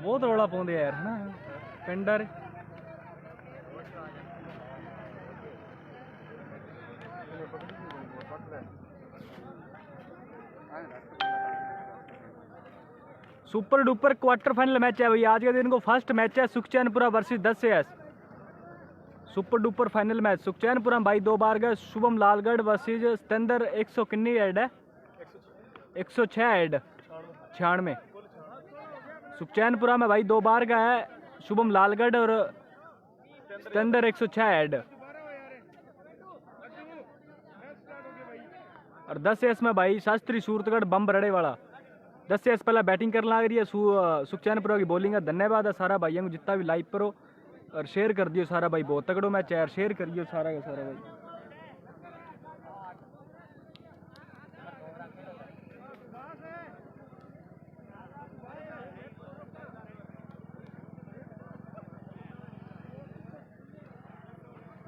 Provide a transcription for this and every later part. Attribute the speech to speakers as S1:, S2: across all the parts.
S1: बहुत रौला पाते यार है ना Pinder. Super duper quarter final match है भाई आज के दिन को। फर्स्ट मैच है Sukhchainpura versus 10 S. Super duper final match Sukhchainpura भाई 2 बार गए। शुभम लालगढ़ वर्सेस सतेंद्र 100 किन्नी हेड है 106 हेड 96। सुखचैनपुरा में भाई 2 बार गया है शुभम लालगढ़ और सतेंद्र 106 हेड। और 10 एस में भाई शास्त्री सूरतगढ़ बम बरड़े वाला। 10 एस पहला बैटिंग करने लग रही है सुखचैनपुरा की बॉलिंग है। धन्यवाद है सारा भाइयों को जितना भी लाइक करो और शेयर कर दियो सारा भाई। बहुत तगड़ो मैच है यार शेयर करियो सारा का सारा भाई।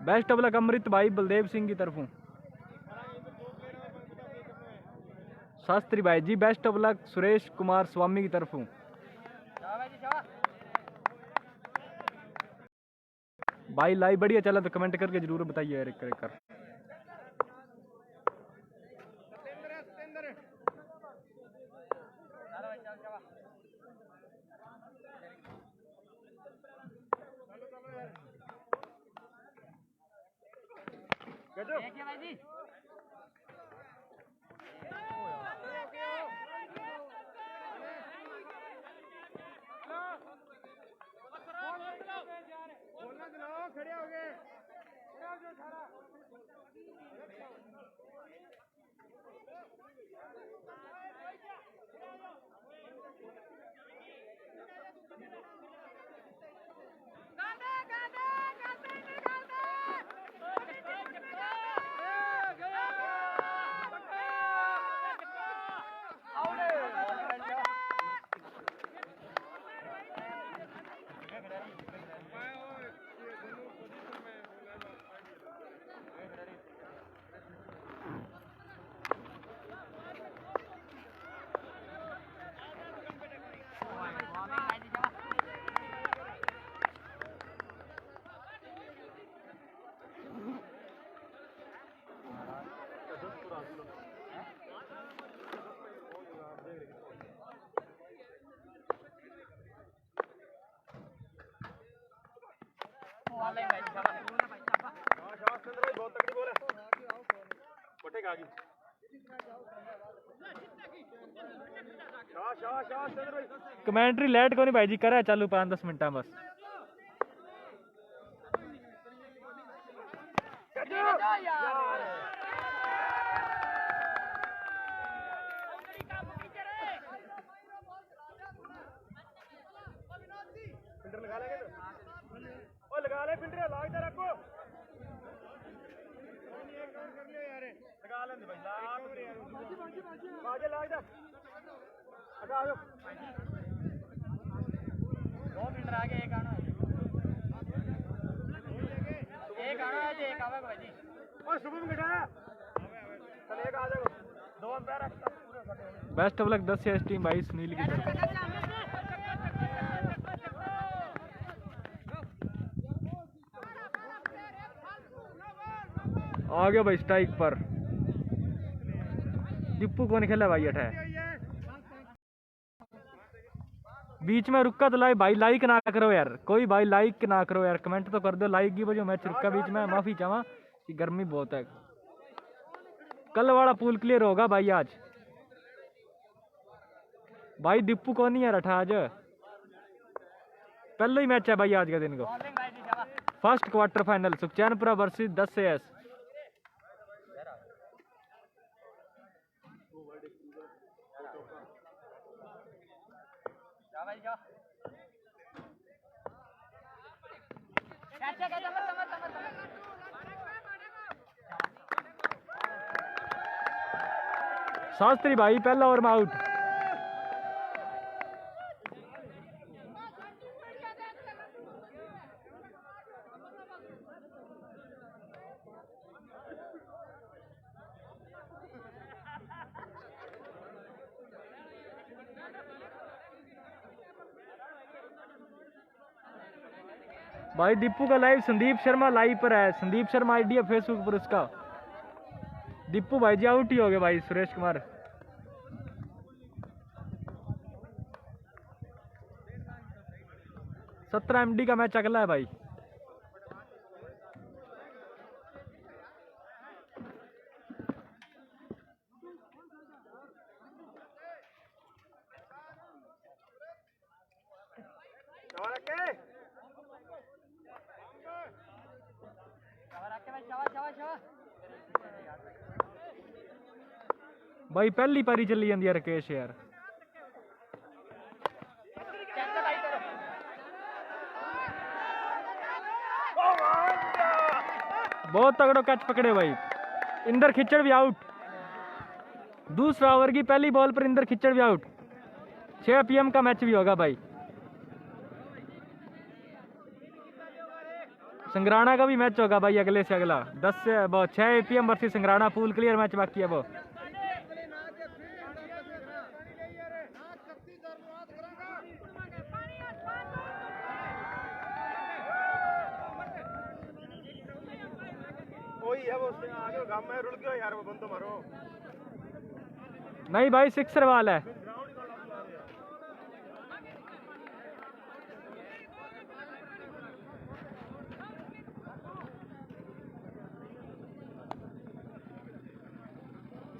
S1: बेस्ट ऑफ लक अमृत भाई बलदेव सिंह की तरफों। शास्त्री भाई ji best of luck Suresh Kumar Swami की तरफों। भाई लाइव बढ़िया चला तो कमेंट करके जरूर बताइए यार एक कर। खड़े हो गए कमेंट्री लेट को नहीं भाई जी करे चालू 5-10 मिनट बस। लगा ले फिल्टर लाग दे रखो लगा ले भाई लाग दे हटा आ जाओ 2 फिल्टर आगे एक आना है जी एक आवे भाई जी। ओ शुभम बेटा चल एक आ जाओ 2 अंपायर पूरे। Best of luck 10 S team भाई सुनील की तरफ। आ गया भाई स्ट्राइक पर दीपू कौन खेला भाई अठा बीच में रुका तो भाई लाइक ना करो यार कोई भाई लाइक ना करो यार कमेंट तो कर दो लाइक की वजह मैच रुका बीच में माफी चाहवा कि गर्मी बहुत है। कल वाला पूल क्लियर होगा भाई आज भाई दीपू कौन नहीं है अठा आज पहले ही मैच है भाई आज के दिन को। First quarter final Sukhchainpura versus 10 S. Shastri भाई पहला ओवर में आउट। भाई दीपू का लाइव संदीप शर्मा लाइव पर है। संदीप शर्मा आईडी है फेसबुक पर उसका। दीपू भाई जी आउट ही हो गए भाई। सुरेश कुमार 17 MD का मैच अगला है भाई। भाई पहली पारी चली जाती है राकेश यार। बहुत तगड़ो कैच पकड़े भाई। इंदर खिचड़ भी आउट। दूसरा ओवर की पहली बॉल पर इंदर खिचड़ भी आउट। 6 PM का मैच भी होगा भाई। संग्राणा का भी मैच होगा भाई अगले से अगला 6 PM versus Sangrana. Full clear match बाकी है वो। नहीं भाई सिक्सर वाल है।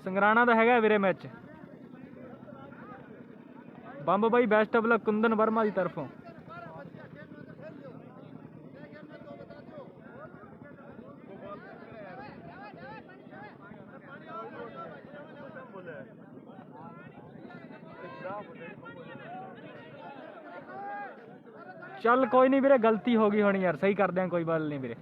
S1: संग्राणा का है वीरे मैच। बंब भाई best of luck Kundan Verma की तरफों। चल कोई नहीं वीरे गलती होगी होनी यार। सही कर दें कोई बात नहीं वीरे।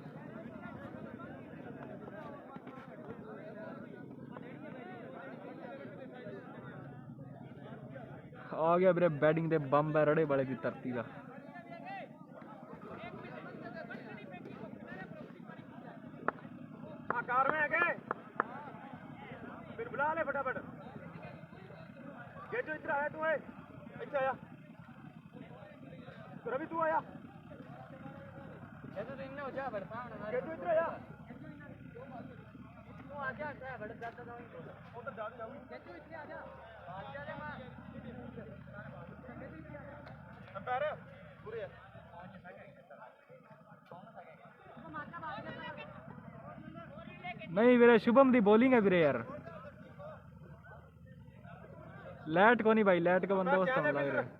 S1: आ गया वीरे बैटिंग दे बंब है रड़े बड़े की धरती का।
S2: कार में आगे फिर बुला ले फटाफट। ये जो इधर आया तू है इधर आया रवि तू आया। ये तो इन्ने हो जा बढ़ता है। ये तो इधर आया तू आ जा क्या बढ़ जाता है उधर जा जाओ। ये तो इधर आ जा आ जा ले मां अंपायर पूरे
S1: नहीं वीरे शुभम दी बॉलिंग है वीरे यार। लैट को नहीं भाई लैट का बंदोबस्त होने लग रहा है।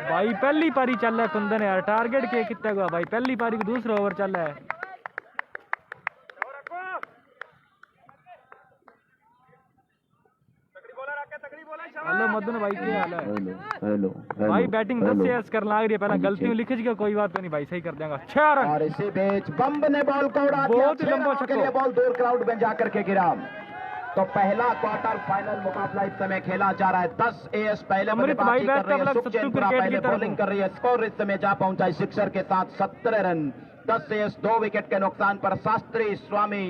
S1: भाई पहली पारी चल रहा है कुंदन यार। टारगेट के कितना हुआ भाई। पहली पारी का दूसरा ओवर चल रहा है। हेलो मदन भाई क्या हाल है।
S3: हेलो
S1: भाई बैटिंग 10 से कर लाग रही है। पहला गलती में लिख गया कोई बात नहीं भाई सही कर देगा। 6 रन
S3: और इसी बीच बम्ब ने बॉल को उड़ा दिया।
S1: बहुत ही लंबा
S3: के लिए बॉल दूर क्राउड में जाकर के गिरा। तो पहला क्वार्टर फाइनल मुकाबला इस समय खेला जा रहा है। 10 AS पहले बल्लेबाजी कर रही है। सुखचैनपुरा पहले बॉलिंग कर रही है। स्कोर इस समय जा पहुंचा है सिक्सर के साथ 17 रन। 10 AS 2 विकेट के नुकसान पर शास्त्री स्वामी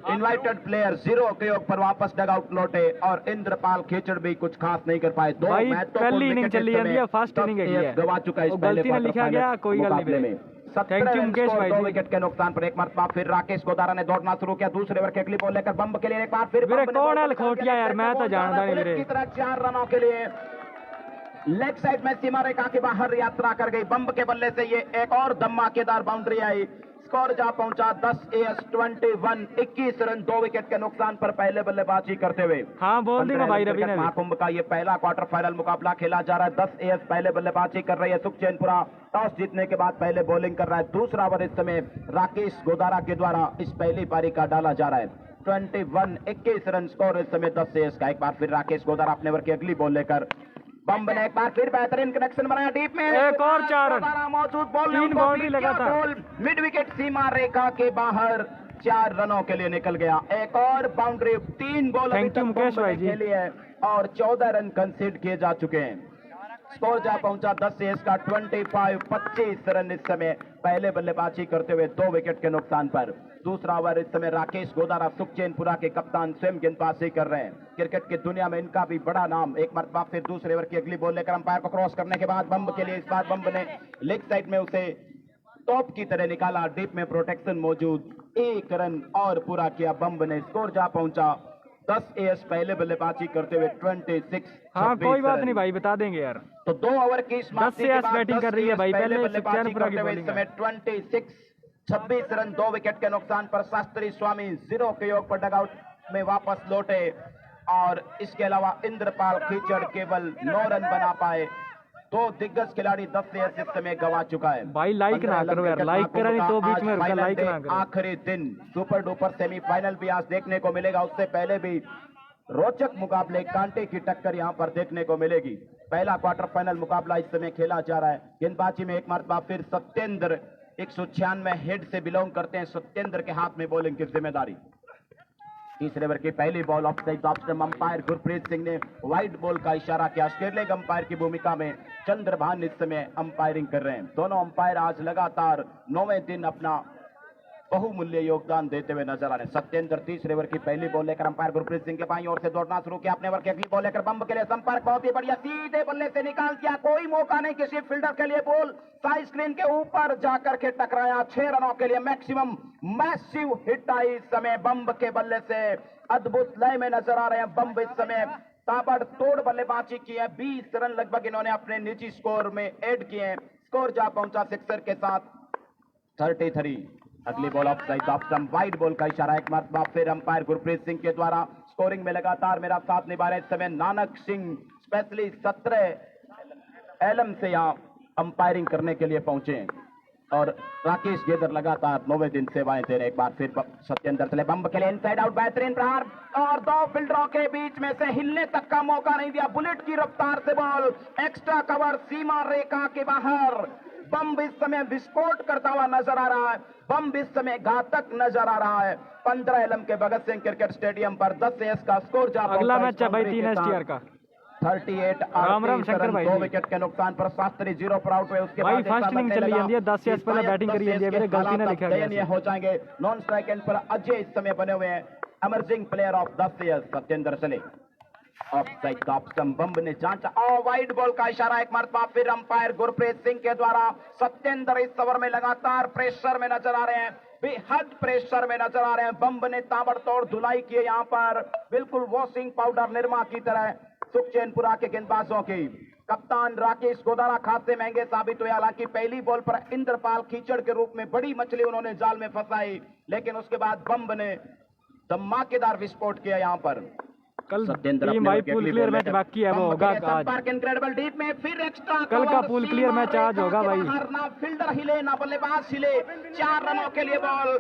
S3: इनवाइटेड प्लेयर 0 के योग पर वापस डगआउट लौटे और इंद्रपाल खिचड़ भी कुछ खास नहीं कर पाए। दो मैच तो
S1: पहली इनिंग चली जाती है फर्स्ट इनिंग है
S3: गवा चुका है इस पहले मुकाबले में। 17 रन स्कोर 2 विकेट के नुकसान पर एक मरतबा फिर राकेश गोदारा ने दौड़ना शुरू किया। दूसरे ओवर के अगली बॉल लेकर बम्ब के लिए एक बार फिर
S1: कौन है खोटिया यार। मैं तो जानता नहीं मेरे
S3: की तरह 4 रनों के लिए लेग साइड में सीमा रेखा के बाहर यात्रा कर गई। बम्ब के बल्ले से ये एक और धमाकेदार बाउंड्री आई। स्कोर जा पहुंचा 10 AS 21 21 रन 2 विकेट के नुकसान पर पहले बल्लेबाजी करते हुए।
S1: हाँ बोल देगा भाई रवि ने।
S3: महाकुंभ का ये पहला क्वार्टर फाइनल मुकाबला खेला जा रहा है। 10 AS पहले बल्लेबाजी कर रही है। सुखचैनपुरा टॉस जीतने के बाद पहले बॉलिंग कर रहा है। दूसरा ओवर इस समय राकेश गोदारा के द्वारा इस पहली पारी का डाला जा रहा है। 21 रन स्कोर इस समय 10 AS का। एक बार फिर राकेश गोदारा अपने ओवर की अगली बॉल लेकर बम्ब ने एक बार फिर बेहतरीन कनेक्शन बनाया डीप में।
S1: एक और 4 रन
S3: मौजूद बॉल
S1: 3 बाउंड्री लगातार।
S3: मिड विकेट सीमा रेखा के बाहर 4 रनों के लिए निकल गया। एक और boundary 3 ball
S1: thank you Mukesh भाई जी
S3: खेली है और 14 रन कंसीड किए जा चुके हैं। स्कोर जा पहुंचा 10 एएस का 25 रन इस समय पहले बल्लेबाजी करते हुए 2 विकेट के नुकसान पर। दूसरा ओवर इस समय राकेश गोदारा सुखचैनपुरा के कप्तान स्वयं गेंदबाजी कर रहे हैं। क्रिकेट की दुनिया में इनका भी बड़ा नाम। एक मरतबा फिर दूसरे ओवर की अगली बॉल लेकर अंपायर को क्रॉस करने के बाद बम्ब के लिए इस बार बम्ब ने लेग साइड में उसे टॉप की तरह निकाला। डीप में प्रोटेक्शन मौजूद, 1 रन और पूरा किया बम्ब ने। स्कोर जा पहुंचा 10 एएस पहले बल्लेबाजी करते हुए 26।
S1: हाँ कोई बात नहीं भाई, बता देंगे यार।
S3: तो 2 ओवर की समाप्ति के बाद
S1: बैटिंग कर रही है भाई, पहले
S3: बल्लेबाजी करते हुए इस समय 26 रन 2 विकेट के नुकसान पर शास्त्री स्वामी 0 के योग पर डगआउट में वापस लौटे और इसके अलावा इंद्रपाल खीचड़ केवल 9 रन बना पाए। 2 दिग्गज खिलाड़ी 10 एएस इस समय गवा चुका है।
S1: भाई लाइक ना करो यार, लाइक करा नहीं तो बीच में रुका, लाइक ना करो।
S3: आखिरी दिन सुपर डुपर सेमीफाइनल भी आज देखने को मिलेगा। उससे पहले भी रोचक मुकाबले, कांटे की टक्कर यहां पर देखने को मिलेगी। पहला क्वार्टर फाइनल मुकाबला इस समय खेला जा रहा है। गेंदबाजी में एक मरतबा फिर सत्येंद्र 196 हेड से बिलोंग करते हैं। सत्येंद्र के हाथ में बॉलिंग की जिम्मेदारी। तीसरे ओवर की पहली ball of side option umpire Gurpreet Singh ने वाइड बॉल का इशारा किया। स्टेट अंपायर की भूमिका में चंद्रभान इस समय अंपायरिंग कर रहे हैं। दोनों अंपायर आज लगातार 9वें दिन अपना बहुमूल्य योगदान देते हुए नजर आ रहे हैं। सत्येंद्र तीसरे ओवर की पहली बॉल लेकर अंपायर गुरप्रीत सिंह के बाईं ओर से दौड़ना शुरू किया। अपने ओवर की अगली बॉल लेकर बम्ब के लिए संपर्क, बहुत ही बढ़िया सीधे बल्ले से निकाल दिया। कोई मौका नहीं किसी फील्डर के लिए। बॉल साइड स्क्रीन के ऊपर जाकर के टकराया। 6 रनों के लिए मैक्सिमम मैसिव हिट आई इस समय बम्ब के बल्ले से। अद्भुत लय में नजर आ रहे हैं बम्ब इस समय। ताबड़तोड़ बल्लेबाजी की है। 20 रन लगभग इन्होंने अपने निजी स्कोर में ऐड किए हैं। स्कोर जा पहुंचा सिक्सर के साथ 33। अगली ball of side off stump, wide ball का इशारा एक मरतबा फिर अंपायर गुरप्रीत सिंह के द्वारा। स्कोरिंग में लगातार मेरा साथ निभा रहे इस समय नानक सिंह, स्पेशली 17 एलम से यहां अंपायरिंग करने के लिए पहुंचे हैं। और राकेश गेदर लगातार 9वें दिन सेवाएं दे रहे। एक बार फिर सत्येंद्र चले बम्ब के लिए इनसाइड आउट, बेहतरीन प्रहार और 2 फील्डरों के बीच में से हिलने तक का मौका नहीं दिया। बुलेट की रफ्तार से बॉल एक्स्ट्रा कवर, सीमा रेखा के बाहर। बम्ब इस समय विस्फोट करता हुआ नजर आ रहा है। बम्ब इस समय घातक नजर आ रहा है। 15 एलम के भगत सिंह क्रिकेट स्टेडियम पर 10 एएस का स्कोर जा पहुंचा।
S1: अगला मैच है भाई 3 STR का
S3: 38
S1: राम राम शंकर भाई
S3: 2 विकेट के नुकसान पर शास्त्री 0 पर आउट हुए। उसके
S1: भाई
S3: बाद
S1: फर्स्ट इनिंग चली जाती है। 10 एएस पहले बैटिंग करी जाती है, मेरे गलती ना लिखा गया
S3: हो जाएंगे। नॉन स्ट्राइक एंड पर अजय इस समय बने हुए हैं emerging player of 10 AS Satyendra चले। ऑफ साइड ऑप्शन बम्ब ने जांचा और वाइड बॉल का इशारा एक मरतबा फिर अंपायर गुरप्रीत सिंह के द्वारा। सत्येंद्र इस ओवर में लगातार प्रेशर में नजर आ रहे हैं, बेहद प्रेशर में नजर आ रहे हैं। बम्ब ने ताबड़तोड़ धुलाई की है यहां पर, बिल्कुल वॉशिंग पाउडर निर्मा की तरह सुखचैनपुरा के गेंदबाजों की। कप्तान राकेश गोदारा खासे महंगे साबित हुए। हालांकि पहली बॉल पर इंद्रपाल खीचड़ के रूप में बड़ी मछली उन्होंने जाल में फंसाई, लेकिन उसके बाद बम्ब ने धमाकेदार विस्फोट किया यहां पर।
S1: कल टीम भाई पूल क्लियर मैच बाकी है, वो होगा आज।
S3: इनक्रेडिबल डीप में फिर एक्स्ट्रा
S1: कल का पूल क्लियर मैच आज होगा भाई।
S3: ना फील्डर हिले ना बल्लेबाज हिले। 4 रनों के लिए बॉल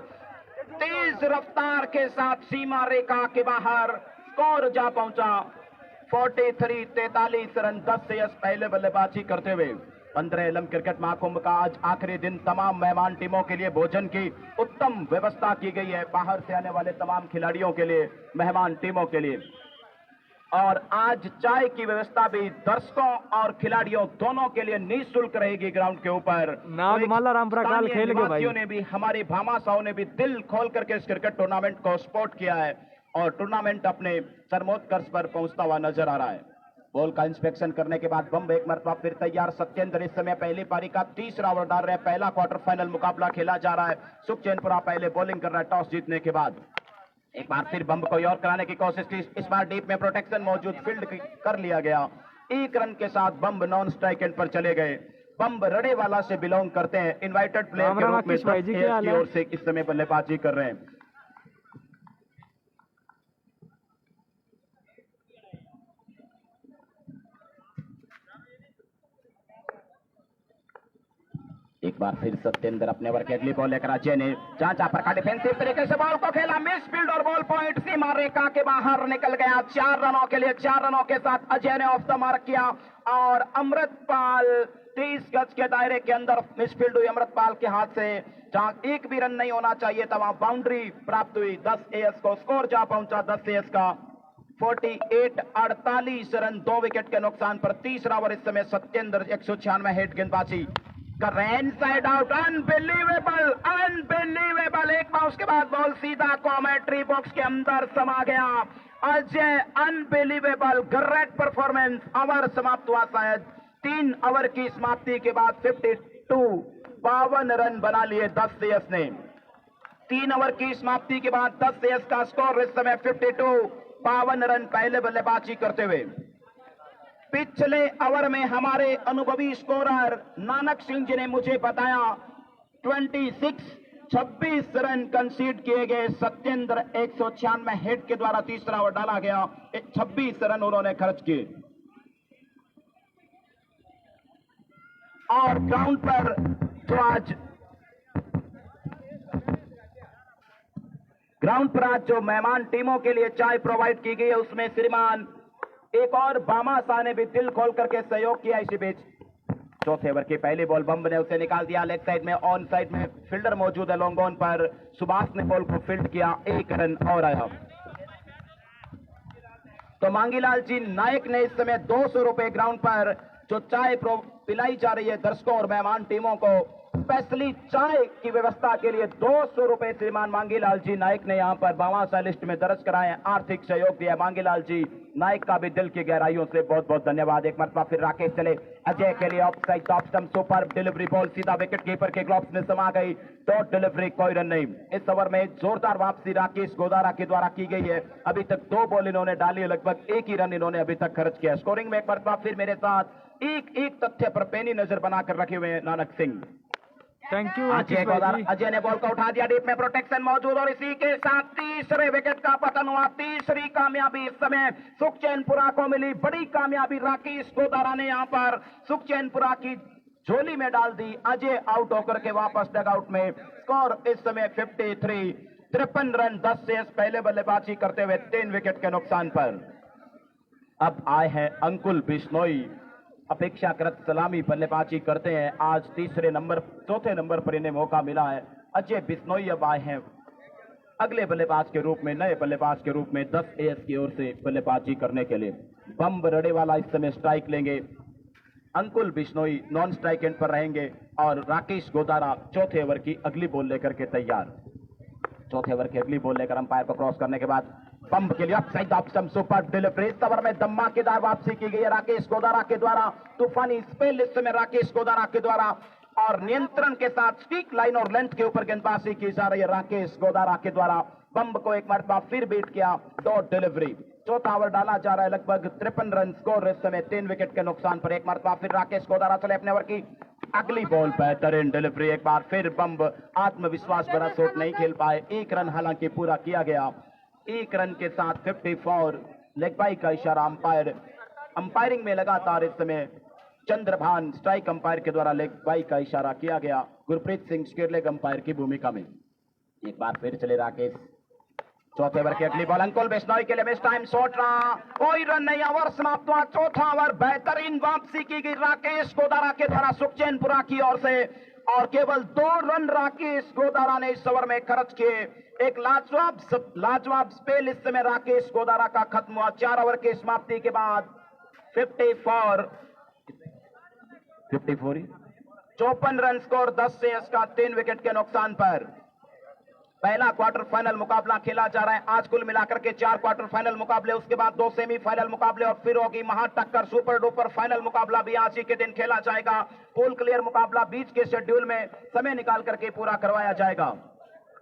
S3: तेज रफ्तार के साथ सीमा रेखा के बाहर। स्कोर जा पहुंचा 43 रन 10 एएस पहले बल्लेबाजी करते हुए। 15 एलम क्रिकेट महाकुंभ का आज आखिरी दिन। तमाम मेहमान टीमों के लिए भोजन की उत्तम व्यवस्था की गई है, बाहर से आने वाले तमाम खिलाड़ियों के लिए, मेहमान टीमों के लिए। और आज चाय की व्यवस्था भी दर्शकों और खिलाड़ियों दोनों के लिए निःशुल्क रहेगी ग्राउंड के ऊपर।
S1: नागमाला रामप्रकाल खेल गए भाई।
S3: ने भी, हमारे भामाशाहों ने भी दिल खोल करके इस क्रिकेट टूर्नामेंट को सपोर्ट किया है और टूर्नामेंट अपने सर्वोत्कर्ष पर पहुंचता हुआ नजर आ रहा है। बॉल का इंस्पेक्शन करने के बाद बम्ब एक मरतबा फिर तैयार। सत्येंद्र इस समय पहली पारी का 3रा ओवर डाल रहे हैं। पहला क्वार्टर फाइनल मुकाबला खेला जा रहा है। सुखचैनपुरा पहले बॉलिंग कर रहा है टॉस जीतने के बाद। एक बार फिर बम्ब को और कराने की कोशिश की। इस बार डीप में प्रोटेक्शन मौजूद, फील्ड कर लिया गया। 1 रन के साथ बम्ब नॉन स्ट्राइक एंड पर चले गए। बम्ब रड़ेवाला से बिलोंग करते हैं, इनवाइटेड प्लेयर के रूप में की ओर से इस समय बल्लेबाजी कर रहे हैं। एक बार फिर सत्येंद्र अपने ओवर की अगली बॉल लेकर अजय ने जांचा पर का डिफेंसिव तरीके से बॉल को खेला, मिस फील्ड और बॉल पॉइंट सीमा रेखा के बाहर निकल गया। 4 रनों के लिए 4 रनों के साथ अजय ने ऑफ द मार्क किया और अमृतपाल 30 गज के दायरे के अंदर मिस फील्ड हुई अमृतपाल के हाथ से। जहां एक भी रन नहीं होना चाहिए था वहां बाउंड्री प्राप्त हुई। 10 एएस को स्कोर जा पहुंचा 10 एएस का 48 रन 2 विकेट के नुकसान पर। तीसरा ओवर इस समय सत्येंद्र 196 हिट गेंदबाजी कर रहे हैं। Inside out, unbelievable unbelievable. एक बाउंस के बाद बॉल सीधा कॉमेंट्री बॉक्स के अंदर समा गया। Ajay, unbelievable, great performance. Over समाप्त हुआ शायद 3 ओवर की समाप्ति के बाद 52 रन बना लिए 10 CS ने। 3 ओवर की समाप्ति के बाद 10 CS का स्कोर इस समय 52 रन पहले बल्लेबाजी करते हुए। पिछले ओवर में हमारे अनुभवी स्कोरर नानक सिंह जी ने मुझे बताया 26 रन कंसीड किए गए। सत्येंद्र 196 हिट के द्वारा तीसरा ओवर डाला गया, 26 रन उन्होंने खर्च किए। और ग्राउंड पर जो मेहमान टीमों के लिए चाय प्रोवाइड की गई है उसमें श्रीमान एक और बामा शाह ने भी दिल खोल करके सहयोग किया। इसी बीच चौथे ओवर की पहली बॉल बम्ब ने उसे निकाल दिया। लेग साइड में, ऑन साइड में फील्डर मौजूद है लॉन्ग ऑन पर। सुभाष ने बॉल को फील्ड किया, 1 रन और आया। तो मांगीलाल जी नायक ने इस समय 200 रुपए ग्राउंड पर जो चाय पिलाई जा रही है दर्शकों और मेहमान टीमों को, स्पेशली चाय की व्यवस्था के लिए 200 रुपए श्रीमान मांगीलाल जी नायक ने यहां पर बावासा लिस्ट में दर्ज कराए, आर्थिक सहयोग दिया। मांगीलाल जी नायक का भी दिल की गहराइयों से बहुत बहुत धन्यवाद। एक मरतबा फिर राकेश चले अजय के लिए, of side top stump, super delivery, ball सीधा विकेट कीपर के ग्लव्स में समा गई। डॉट डिलीवरी, कोई रन नहीं। इस ओवर में जोरदार वापसी राकेश गोदारा के द्वारा की गई है। अभी तक 2 बॉल इन्होंने डाली है, लगभग 1 ही रन इन्होंने अभी तक खर्च किया। स्कोरिंग में एक मरतबा फिर मेरे साथ एक तथ्य पर पैनी नजर बनाकर रखे हुए हैं नानक सिंह।
S1: थैंक यू
S3: अजय ने बॉल को उठा दिया, डीप में प्रोटेक्शन मौजूद और इसी के साथ तीसरे विकेट का पतन हुआ। तीसरी कामयाबी इस समय सुखचैनपुरा को मिली। बड़ी कामयाबी राकेश गोदारा ने यहां पर सुखचैनपुरा की झोली में डाल दी। अजय आउट होकर के वापस डगआउट में। स्कोर इस समय 53 रन 10 से पहले बल्लेबाजी करते हुए 3 विकेट के नुकसान पर। अब आए हैं अंकुल बिश्नोई, अपेक्षाकृत सलामी बल्लेबाजी करते हैं। आज चौथे नंबर पर इन्हें मौका मिला है। अजय बिश्नोई अब आए हैं अगले बल्लेबाज के रूप में, नए बल्लेबाज के रूप में 10 AS की ओर से बल्लेबाजी करने के लिए। बम्ब रडेवाला इस समय स्ट्राइक लेंगे, Ankul Bishnoi non strike end पर रहेंगे और राकेश गोदारा चौथे ओवर की अगली बॉल लेकर के तैयार। चौथे ओवर की अगली बॉल लेकर अंपायर को क्रॉस करने के बाद पंप के लिए upside off stump, super delivery. इस ओवर में धमाकेदार वापसी की गई है राकेश गोदारा के द्वारा। तूफानी स्पेल इस समय राकेश गोदारा के द्वारा और नियंत्रण के साथ स्ट्रीक लाइन और लेंथ के ऊपर गेंदबाजी की जा रही है राकेश गोदारा के द्वारा। पंप को एक मरतबा फिर बीट किया, डॉट डिलीवरी। चौथा ओवर डाला जा रहा है, लगभग 53 रन स्कोर इस समय 3 विकेट के नुकसान पर। एक मरतबा फिर राकेश गोदारा चले अपने ओवर की अगली बॉल, बेहतरीन डिलीवरी। एक बार फिर बम्ब आत्मविश्वास भरा शॉट नहीं खेल पाए। 1 रन हालांकि पूरा किया गया। 1 रन के साथ 54। लेग बाई का इशारा अंपायरिंग में लगातार इस समय चंद्रभान स्ट्राइक अंपायर के द्वारा लेग बाई का इशारा किया गया। गुरप्रीत सिंह स्केरलेग अंपायर की भूमिका में। एक बार फिर चले राकेश। चौथे ओवर की अगली बॉल अंकुल बिश्नोई के लिए मिस टाइम शॉट रहा, कोई रन नहीं। ओवर समाप्त हुआ। चौथा ओवर, बेहतरीन वापसी की गई राकेश गोदारा के द्वारा सुखचैनपुरा की ओर से और केवल 2 रन राकेश गोदारा ने इस ओवर में खर्च किए। एक लाजवाब स्पेल इस समय राकेश गोदारा का खत्म हुआ। 4 ओवर की समाप्ति के बाद 54 54 रन स्कोर 10 से इसका 3 विकेट के नुकसान पर। पहला क्वार्टर फाइनल मुकाबला खेला जा रहा है। आज कुल मिलाकर के 4 क्वार्टर फाइनल मुकाबले, उसके बाद 2 सेमीफाइनल मुकाबले और फिर होगी महाटक्कर सुपर डुपर फाइनल मुकाबला भी आज ही के दिन खेला जाएगा। पूल क्लियर मुकाबला बीच के शेड्यूल में समय निकाल करके पूरा करवाया जाएगा।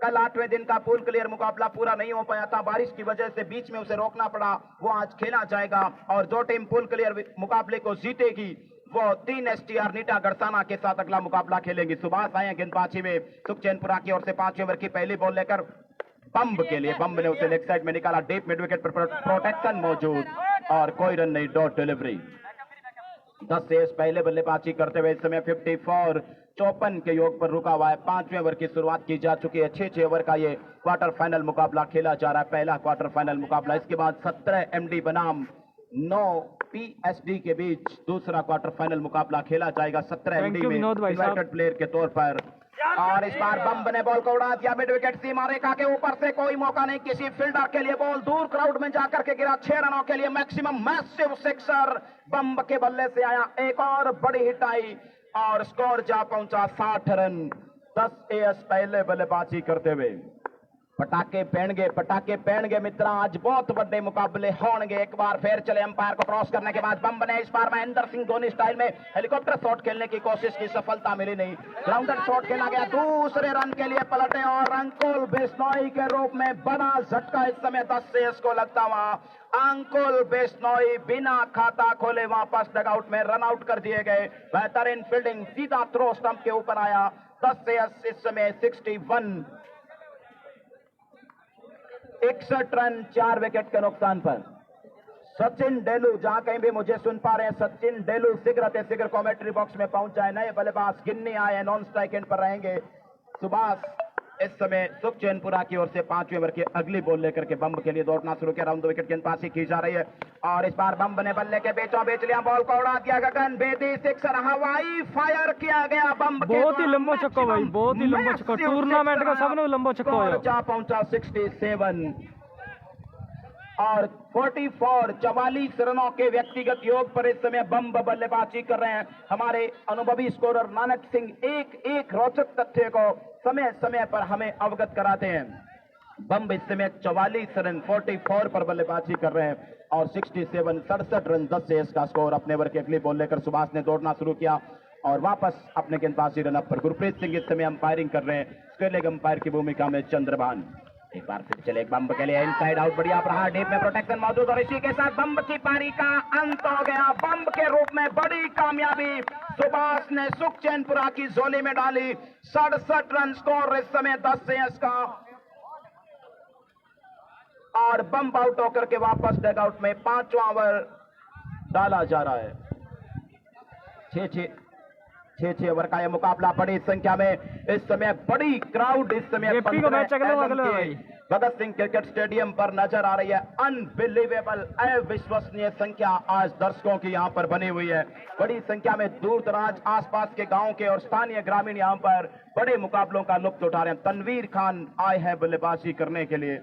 S3: कल 8वें दिन का पूल क्लियर मुकाबला पूरा नहीं हो पाया था, बारिश की वजह से बीच में उसे रोकना पड़ा। वो आज खेला जाएगा और जो टीम पूल क्लियर मुकाबले को जीतेगी वो 3 STR नीटा गड़साना के साथ अगला मुकाबला खेलेंगी। सुभाष आए गेंदबाजी में सुखचैनपुरा की ओर से 5वें ओवर की पहली बॉल लेकर बम्ब के लिए। बम्ब ने उसे लेग साइड में निकाला, डीप मिड विकेट पर प्रोटेक्शन मौजूद और कोई रन नहीं, डॉट डिलीवरी। 10 से पहले बल्लेबाजी करते हुए इस समय 54 54 के योग पर रुका हुआ है। 5वें ओवर की शुरुआत की जा चुकी है। 6 ओवर का ये क्वार्टर फाइनल मुकाबला खेला जा रहा है, पहला क्वार्टर फाइनल मुकाबला। इसके बाद 17 MD बनाम 9 PSD के बीच दूसरा क्वार्टर फाइनल मुकाबला खेला जाएगा। 17 MD में इन्वाइटेड प्लेयर के तौर पर और इस बार बम्ब ने बॉल को उड़ा दिया मिड विकेट सीमा रेखा के ऊपर से। कोई मौका नहीं किसी फील्डर के लिए, बॉल दूर क्राउड में जाकर के गिरा। 6 रनों के लिए मैक्सिमम मैसिव सिक्सर बम्ब के बल्ले से आया। एक और बड़ी हिट आई और स्कोर जा पहुंचा 60 रन। 10 एएस पहले बल्लेबाजी करते हुए। पटाखे पहनगे मित्रा, आज बहुत बड़े मुकाबले होंगे। एक बार फिर चले अंपायर को क्रॉस करने के बाद बम्ब ने इस बार महेंद्र सिंह धोनी स्टाइल में हेलीकॉप्टर शॉट खेलने की कोशिश की, सफलता मिली नहीं। ग्राउंडर शॉट खेला गया, दूसरे रन के लिए पलटे और अंकुल बिश्नोई के रूप में बड़ा झटका इस समय 10 से इसको लगता हुआ। अंकुल बिश्नोई बिना खाता खोले वापस डगआउट में रन आउट कर दिए गए। बेहतरीन फील्डिंग, सीधा थ्रो स्टंप के ऊपर आया। 10 से इस समय 61 61 रन 4 विकेट के नुकसान पर। सचिन डेलू, जहां कहीं भी मुझे सुन पा रहे हैं, सचिन डेलू शीघ्र कमेंट्री बॉक्स में पहुंच जाए। नए बल्लेबाज गिन्नी आए, नॉन स्ट्राइक एंड पर रहेंगे। सुभाष इस समय सुखचैनपुरा की ओर से 5वें ओवर की अगली बॉल लेकर के बम्ब के लिए दौड़ना शुरू किया। राउंड 2 विकेट गेंदबाजी की जा रही है और इस बार बम्ब ने बल्ले के बीचों बीच लिया, बॉल को उड़ा दिया। गगन बेदी सिक्सर हवाई फायर किया गया बम्ब के।
S1: बहुत ही लंबा छक्का भाई, बहुत ही लंबा छक्का, टूर्नामेंट का सबसे लंबा छक्का है।
S3: जा पहुंचा 67 और 44 रनों के व्यक्तिगत योग पर इस समय बम्ब बल्लेबाजी कर रहे हैं। हमारे अनुभवी स्कोरर नानक सिंह एक रोचक तथ्य को समय समय पर हमें अवगत कराते हैं। बम्ब इस समय 44 रन 44 पर बल्लेबाजी कर रहे हैं और 67 रन 10 से इसका स्कोर। अपने ओवर की अगली बॉल लेकर सुभाष ने दौड़ना शुरू किया और वापस अपने गेंदबाजी रन अप पर। गुरप्रीत सिंह इस समय अंपायरिंग कर रहे हैं, स्क्वेयर लेग अंपायर की भूमिका में चंद्रभान। एक बार फिर चले बम्ब के लिए इनसाइड आउट, बढ़िया प्रहार, डीप में प्रोटेक्शन मौजूद और इसी के साथ बम्ब की पारी का अंत हो गया। बम्ब के रूप में बड़ी कामयाबी सुभाष ने सुखचैनपुरा की झोली में डाली। 67 रन स्कोर इस समय 10 से इसका और बम्ब आउट होकर के वापस डगआउट में 5वां ओवर डाला जा रहा है। 6 ओवर का यह मुकाबला बड़ी संख्या में इस समय बड़ी क्राउड इस समय भगत सिंह क्रिकेट स्टेडियम पर नजर आ रही है। अनबिलीवेबल, अविश्वसनीय संख्या आज दर्शकों की यहां पर बनी हुई है। बड़ी संख्या में दूर दराज आसपास के गांव के और स्थानीय ग्रामीण यहां पर बड़े मुकाबलों का लुत्फ उठा रहे हैं। तनवीर खान आए हैं बल्लेबाजी करने के लिए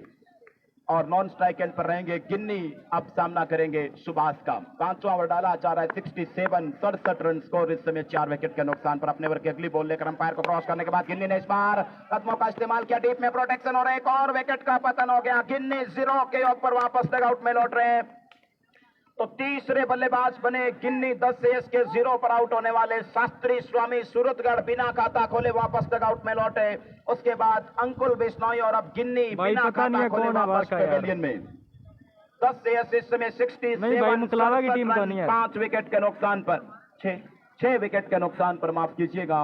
S3: और नॉन स्ट्राइक एंड पर रहेंगे गिन्नी। अब सामना करेंगे सुभाष का। 5वां ओवर डाला जा रहा है। 67 रन स्कोर इस समय 4 विकेट के नुकसान पर। अपने ओवर की अगली बॉल लेकर अंपायर को क्रॉस करने के बाद गिन्नी ने इस बार कदमों का इस्तेमाल किया, डीप में प्रोटेक्शन और एक और विकेट का पतन हो गया। गिन्नी 0 के योग पर वापस डगआउट में लौट रहे हैं। तो तीसरे बल्लेबाज बने गिन्नी। 10 से इसके 0 पर आउट होने वाले शास्त्री स्वामी सूरतगढ़ बिना खाता खोले वापस डगआउट में लौटे। उसके बाद अंकुल बिश्नोई और अब गिन्नी बिना खाता खोले वापस पेवेलियन में। 10 से इस समय 67 5 विकेट के नुकसान पर, 6 विकेट के नुकसान पर, माफ कीजिएगा।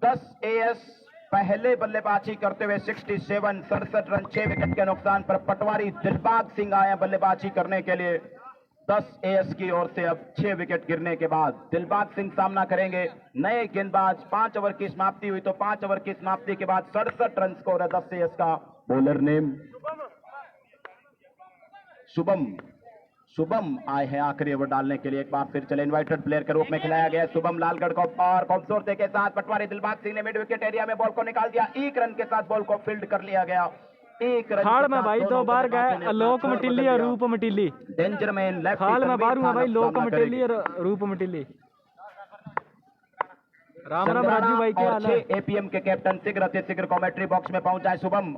S3: 10 एएस पहले बल्लेबाजी करते हुए 67 रन 6 विकेट के नुकसान पर। पटवारी दिलबाग सिंह आए बल्लेबाजी करने के लिए 10 एएस की ओर से। अब 6 विकेट गिरने के बाद दिलबाग सिंह सामना करेंगे नए गेंदबाज। 5 ओवर की समाप्ति हुई तो 5 ओवर की समाप्ति के बाद 67 रन स्कोर है 10 एएस का। बॉलर नेम शुभम आए हैं आखिरी ओवर डालने के लिए। एक बार फिर चले इनवाइटेड प्लेयर के रूप में खिलाया गया शुभम लालगढ़ को और खूबसूरती के साथ पटवारी दिलबाग सिंह ने मिड विकेट एरिया में बॉल को निकाल दिया। 1 रन के साथ बॉल को फील्ड कर लिया गया। 1 रन
S1: खाल में भाई 2 बार गए, लोक मटिल्ली और रूप मटिल्ली।
S3: डेंजर मैन लेफ्ट
S1: खाल में बारूंगा भाई, लोक मटिल्ली और रूप मटिल्ली। राम राम राजू भाई, क्या हाल है?
S3: एपीएम के कैप्टन शीघ्र कमेंट्री बॉक्स में पहुंचा है शुभम।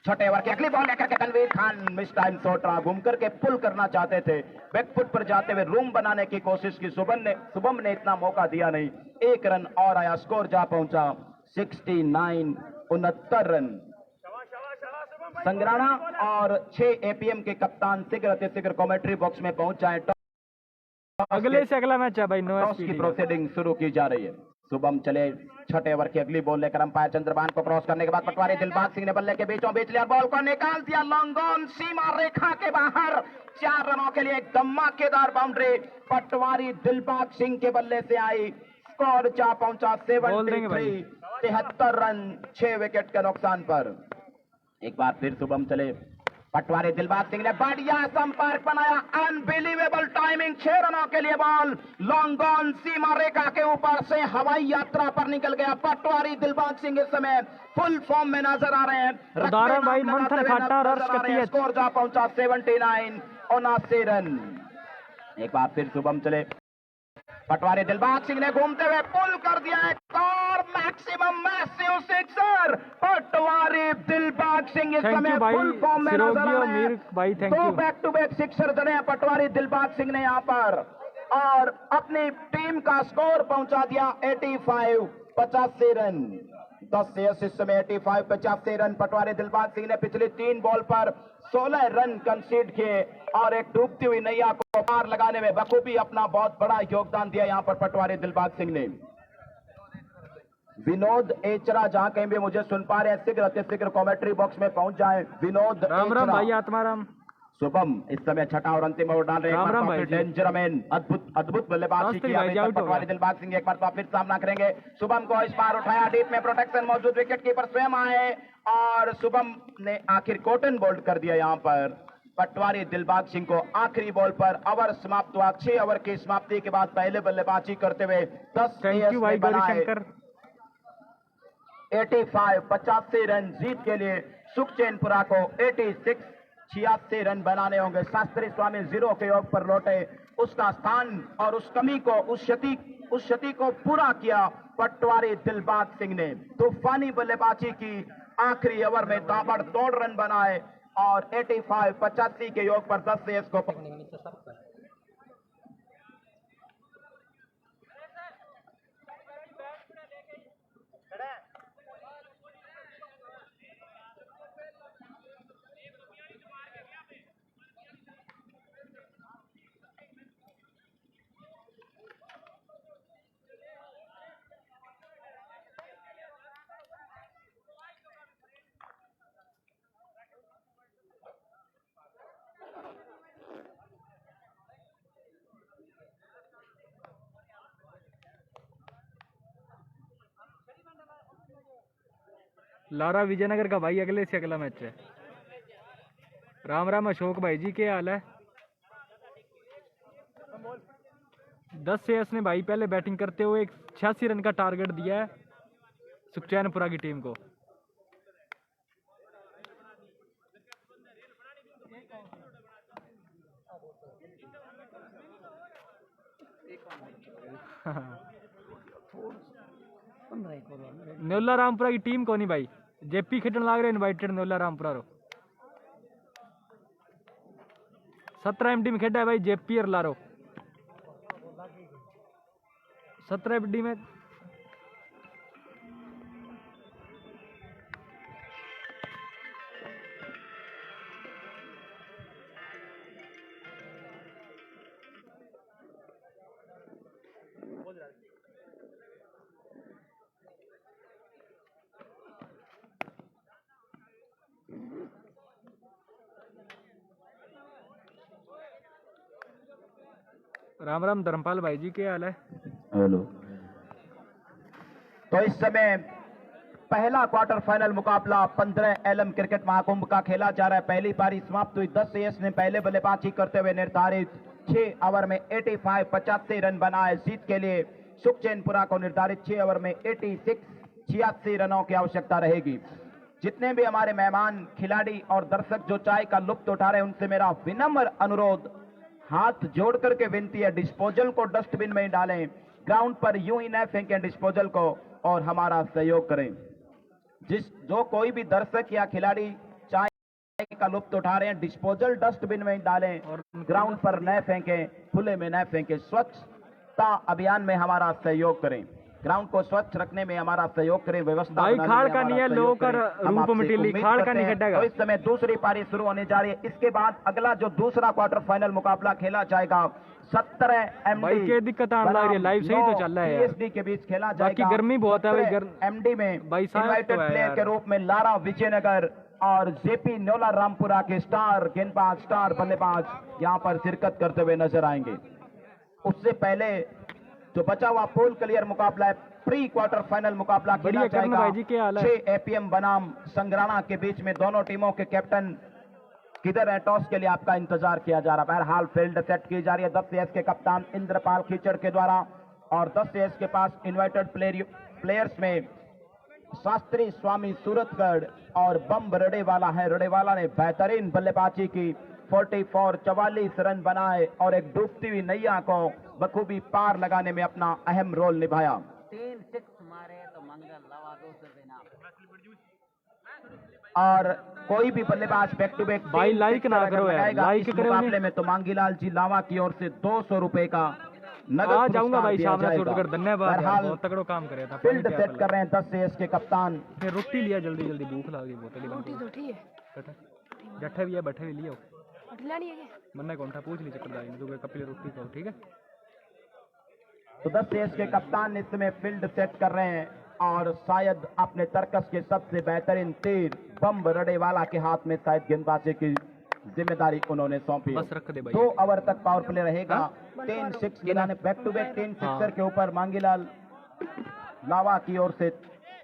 S3: 6 ओवर की अगली बॉल लेकर के Tanveer Khan mistime shot रहा, घूम करके पुल करना चाहते थे, बैकफुट पर जाते हुए रूम बनाने की कोशिश की शुभम ने इतना मौका दिया नहीं। 1 रन और आया, स्कोर जा पहुंचा 69 रन। संग्राणा और 6 एपीएम के कप्तान शीघ्र कमेंट्री बॉक्स में पहुंचाए।
S1: अगले से अगला मैच है भाई, नो
S3: टॉस की प्रोसीडिंग शुरू की जा रही है। शुभम चले 6 ओवर की अगली बॉल लेकर अंपायर चंद्रभान को क्रॉस करने के बाद पटवारी दिलबाग सिंह ने बल्ले के बीचों बीच लिया, बॉल को निकाल दिया लॉन्ग ऑन सीमा रेखा के बाहर। 4 रनों के लिए एक धमाकेदार बाउंड्री पटवारी दिलबाग सिंह के बल्ले से आई। स्कोर जा पहुंचा 73 रन 6 विकेट के नुकसान पर। एक बार फिर शुभम चले पटवारी दिलबाग सिंह ने बढ़िया संपर्क बनाया, अनबिलीवेबल टाइमिंग, 6 रनों के लिए बॉल लॉन्ग ऑन सीमा रेखा के ऊपर से हवाई यात्रा पर निकल गया। पटवारी दिलबाग सिंह इस समय फुल फॉर्म में नजर आ रहे हैं।
S1: उदाहरण भाई मंथन खाटा और अर्श कटिया।
S3: स्कोर जा पहुंचा 79 79 रन। एक बार फिर शुभम चले, पटवारी दिलबाग सिंह ने घूमते हुए पुल कर दिया एक और मैक्सिमम मैसिव सिक्सर। पटवारी दिलबाग सिंह इस समय फुल फॉर्म में नजर आ रहे हैं। 2 बैक टू बैक सिक्सर जड़े हैं पटवारी दिलबाग सिंह ने यहां पर, और अपनी टीम का स्कोर पहुंचा दिया 85 85 रन। 10 से इस समय 85 85 रन। पटवारी दिलबाग सिंह ने पिछली 3 बॉल पर 16 रन कंसीड किए और एक डूबती हुई नैया को पार लगाने में बखूबी अपना बहुत बड़ा योगदान दिया यहां पर पटवारी दिलबाग सिंह ने। विनोद एचरा जहां कहीं भी मुझे सुन पा रहे हैं, शीघ्र अति शीघ्र कमेंट्री बॉक्स में पहुंच जाए। विनोद
S1: राम राम भाई, आत्माराम।
S3: शुभम इस समय छठा और अंतिम ओवर डाल रहे हैं। डेंजर मैन, अद्भुत बल्लेबाजी की पटवारी दिलबाग सिंह। एक बार तो फिर सामना करेंगे। शुभम को इस बार उठाया, डीप में प्रोटेक्शन मौजूद, विकेट कीपर स्वयं आए और शुभम ने आखिर कॉटन बोल्ड कर दिया यहां पर पटवारी दिलबाग सिंह को। आखिरी बॉल पर ओवर समाप्त हुआ। 6 ओवर की समाप्ति के बाद पहले बल्लेबाजी करते हुए 10 85 85 रन जीत के लिए सुखचैनपुरा को 86 रन बनाने होंगे। शास्त्री स्वामी 0 के योग पर लौटे, उसका स्थान और उस कमी को, उस क्षति को पूरा किया पटवारी दिलबाग सिंह ने। तूफानी बल्लेबाजी की, आखिरी ओवर में ताबड़तोड़ रन बनाए और 85 85 के योग पर 10 से इसको
S1: लारा विजयनगर का भाई अगले से अगला मैच है। राम राम अशोक भाई जी, क्या हाल है? 10 से ने भाई पहले बैटिंग करते हुए 86 रन का टारगेट दिया है सुखचैनपुरा की टीम को। न्योला रामपुरा की टीम को नहीं भाई, जेपी खेटन लाग रहे इनवाइटेड न्योला रामपुरा रो। 17 एमडी में खेड़ा है भाई जेपी और लारो। 17 एमडी में राम राम धर्मपाल भाई जी, क्या हाल है?
S3: हेलो। तो इस समय पहला क्वार्टर फाइनल मुकाबला 15 एलएम क्रिकेट महाकुंभ का खेला जा रहा है। पहली पारी समाप्त हुई। 10 एस ने पहले बल्लेबाजी करते हुए निर्धारित 6 ओवर में 85 85 रन बनाए। जीत के लिए सुखचैनपुरा को निर्धारित 6 ओवर में 86 रनों की आवश्यकता रहेगी। जितने भी हमारे मेहमान, खिलाड़ी और दर्शक जो चाय का लुत्फ उठा रहे हैं, उनसे मेरा विनम्र अनुरोध, हाथ जोड़ करके विनती है, डिस्पोजल को डस्टबिन में ही डालें, ग्राउंड पर यूं ही न फेंकें डिस्पोजल को, और हमारा सहयोग करें। जो कोई भी दर्शक या खिलाड़ी चाय का लुत्फ उठा रहे हैं, डिस्पोजल डस्टबिन में ही डालें और ग्राउंड पर न फेंकें, खुले में न फेंकें। स्वच्छता अभियान में हमारा सहयोग करें, ग्राउंड को स्वच्छ रखने में हमारा सहयोग करें, व्यवस्था
S1: भाई खाड़ का नहीं है, लोगों का रूप मिटिली खाड़ का नहीं कटेगा।
S3: तो इस समय दूसरी पारी शुरू होने जा रही है। इसके बाद अगला जो दूसरा क्वार्टर फाइनल मुकाबला खेला जाएगा 17 एमडी
S1: के दिक्कत आने लग रही है, लाइव सही तो चल रहा है यार।
S3: पीएसडी के बीच खेला जाएगा।
S1: बाकी गर्मी बहुत है भाई।
S3: एमडी में इनवाइटेड
S1: तो
S3: प्लेयर के रूप में लारा विजयनगर और जेपी न्योला रामपुरा के स्टार गेंदबाज, स्टार बल्लेबाज यहां पर शिरकत करते हुए नजर आएंगे। उससे पहले जो बचा हुआ पोल क्लियर मुकाबला है, प्री क्वार्टर फाइनल मुकाबला खेला जाएगा 6 एपीएम बनाम संग्राना के बीच में। दोनों टीमों के कैप्टन किधर है? टॉस के लिए आपका इंतजार किया जा रहा है। बहरहाल फील्ड सेट की जा रही है 10 एस के कप्तान इंद्रपाल खीचड़ के द्वारा, और 10 एस के पास इन्वाइटेड प्लेयर्स में शास्त्री स्वामी सूरतगढ़ और बम रडेवाला है। रडेवाला ने बेहतरीन बल्लेबाजी की, 44 रन बनाए और एक डूबती हुई नैया को बखूबी पार लगाने में अपना अहम रोल निभाया।
S4: 3 6 मारे तो मंगल लवा 200 देना।
S3: और कोई भी बल्लेबाज बैक टू बैक
S1: भाई लाइक ना करो यार, लाइक करो
S3: मुकाबले में तो मांगीलाल जी लावा की ओर से 200 रुपए का नगद
S1: आ जाऊंगा भाई
S3: दिया
S1: सामने
S3: जाएगा।
S1: छोड़कर। धन्यवाद यार,
S3: बहरहाल
S1: बहुत तगड़ो काम करे था।
S3: फील्ड सेट कर रहे हैं 10 एस के कप्तान।
S1: फिर रोटी लिया जल्दी जल्दी, भूख लगी बोतल
S5: रोटी तो ठीक है।
S1: जट्ठे भी है, बैठे भी लियो
S5: रोटी लानी है क्या?
S1: मन्ना कौन था पूछ ली चक्करदारी ने, तो कपिल रोटी खाओ ठीक है।
S3: तो 10 एस के कप्तान इस समय फील्ड सेट कर रहे हैं और शायद अपने तर्कस के सबसे बेहतरीन तीर बम रडेवाला के हाथ में शायद गेंदबाजी की जिम्मेदारी उन्होंने सौंपी।
S1: बस रख दे भाई।
S3: 2 ओवर तक पावर प्ले रहेगा। 10 6 गिराने बैक टू बैक 10 सिक्सर के ऊपर मांगीलाल लावा की ओर से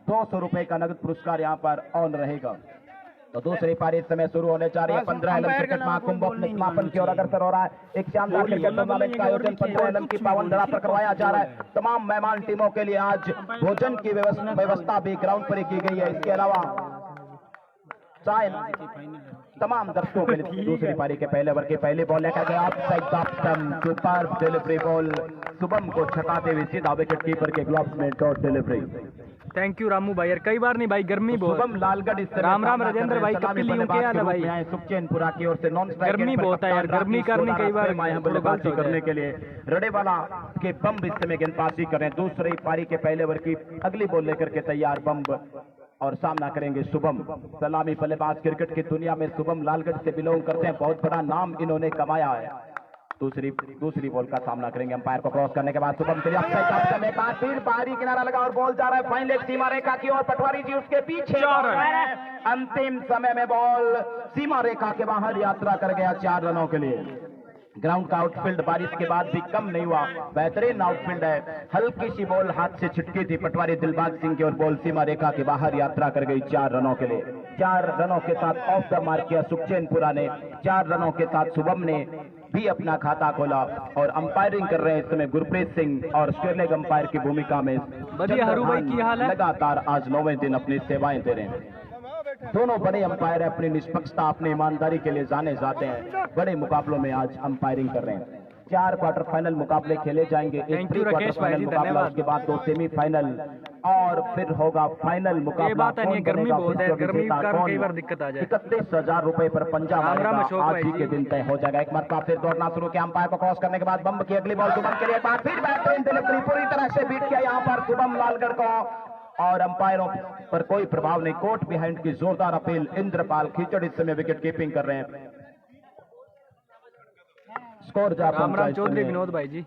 S3: 200 रुपए का नगद पुरस्कार यहां पर ऑन रहेगा। तो दूसरी पारी इस समय शुरू होने जा रही है। 15 एलम क्रिकेट महाकुंभ अपने समापन की ओर अग्रसर हो रहा है। एक शानदार क्रिकेट टूर्नामेंट का आयोजन 15 एलम की पावन धरा पर करवाया जा रहा है। तमाम मेहमान टीमों के लिए आज भोजन की व्यवस्था भी ग्राउंड पर ही की गई है। इसके अलावा चाय तमाम दर्शकों के लिए दूसरी पारी के पहले ओवर की पहली बॉल लेकर गया सुपर डिलीवरी बॉल शुभम को छकाते हुए सीधा विकेट कीपर के ग्लव्स में dot delivery.
S1: Thank you Ramu भाई यार, कई बार नहीं भाई, गर्मी बहुत।
S3: शुभम लालगढ़ इस
S1: राम राम राजेंद्र भाई, कपिल यूं क्या हाल है भाई?
S3: सुखचैनपुरा की ओर से नॉन स्ट्राइक
S1: गर्मी बहुत है यार, गर्मी करनी कई बार
S3: बल्लेबाजी करने के लिए रडेवाला के बम इस समय गेंदबाजी कर रहे हैं। दूसरी पारी के पहले ओवर की अगली बॉल लेकर के तैयार बम और सामना करेंगे शुभम। सलामी बल्लेबाज क्रिकेट की दुनिया में शुभम लालगढ़ से बिलोंग करते हैं, बहुत बड़ा नाम इन्होंने कमाया है। दूसरी बॉल का सामना करेंगे। अंपायर को क्रॉस करने के बाद शुभम के लिए फिर बाहरी किनारा लगा और बॉल जा रहा है फाइन लेग सीमा रेखा की ओर। पटवारी जी उसके पीछे, अंतिम समय में बॉल सीमा रेखा के बाहर यात्रा कर गया 4 रनों के लिए। ग्राउंड का आउटफील्ड बारिश के बाद भी कम नहीं हुआ, बेहतरीन आउटफील्ड है। हल्की सी बॉल हाथ से छिटकी थी पटवारी दिलबाग सिंह की और बॉल सीमा रेखा के बाहर यात्रा कर गई 4 रनों के लिए। 4 रनों के साथ ऑफ द मार्क किया सुखचैनपुरा ने। 4 रनों के साथ शुभम ने भी अपना खाता खोला और अंपायरिंग कर रहे हैं इस समय गुरप्रीत सिंह और स्टेट अंपायर की भूमिका में लगातार आज 9वें दिन अपनी सेवाएं दे रहे हैं। दोनों बड़े अंपायर अपनी निष्पक्षता अपनी ईमानदारी के लिए जाने जाते हैं। बड़े मुकाबलों में आज अंपायरिंग कर रहे हैं। 4 क्वार्टर फाइनल मुकाबले खेले जाएंगे, एक प्री क्वार्टर फाइनल मुकाबला, उसके बाद 2 सेमीफाइनल और फिर होगा फाइनल मुकाबला।
S1: गर्मी बहुत है, गर्मी का कई बार दिक्कत आ जाए।
S3: 31,000 रुपए पर पंजा आज ही के दिन तय हो जाएगा। एक मरतबा फिर दौड़ना शुरू किया अंपायर को क्रॉस करने के बाद बम की अगली बॉल शुभम के लिए फिर बेहतरीन डिलीवरी पूरी तरह से बीट किया यहाँ पर शुभम लालगढ़ को और अंपायरों पर कोई प्रभाव नहीं। कोर्ट बिहाइंड की जोरदार अपील। इंद्रपाल खीचड़ इस समय विकेट कीपिंग कर रहे हैं। स्कोर
S1: राम राम चौधरी विनोद भाई जी।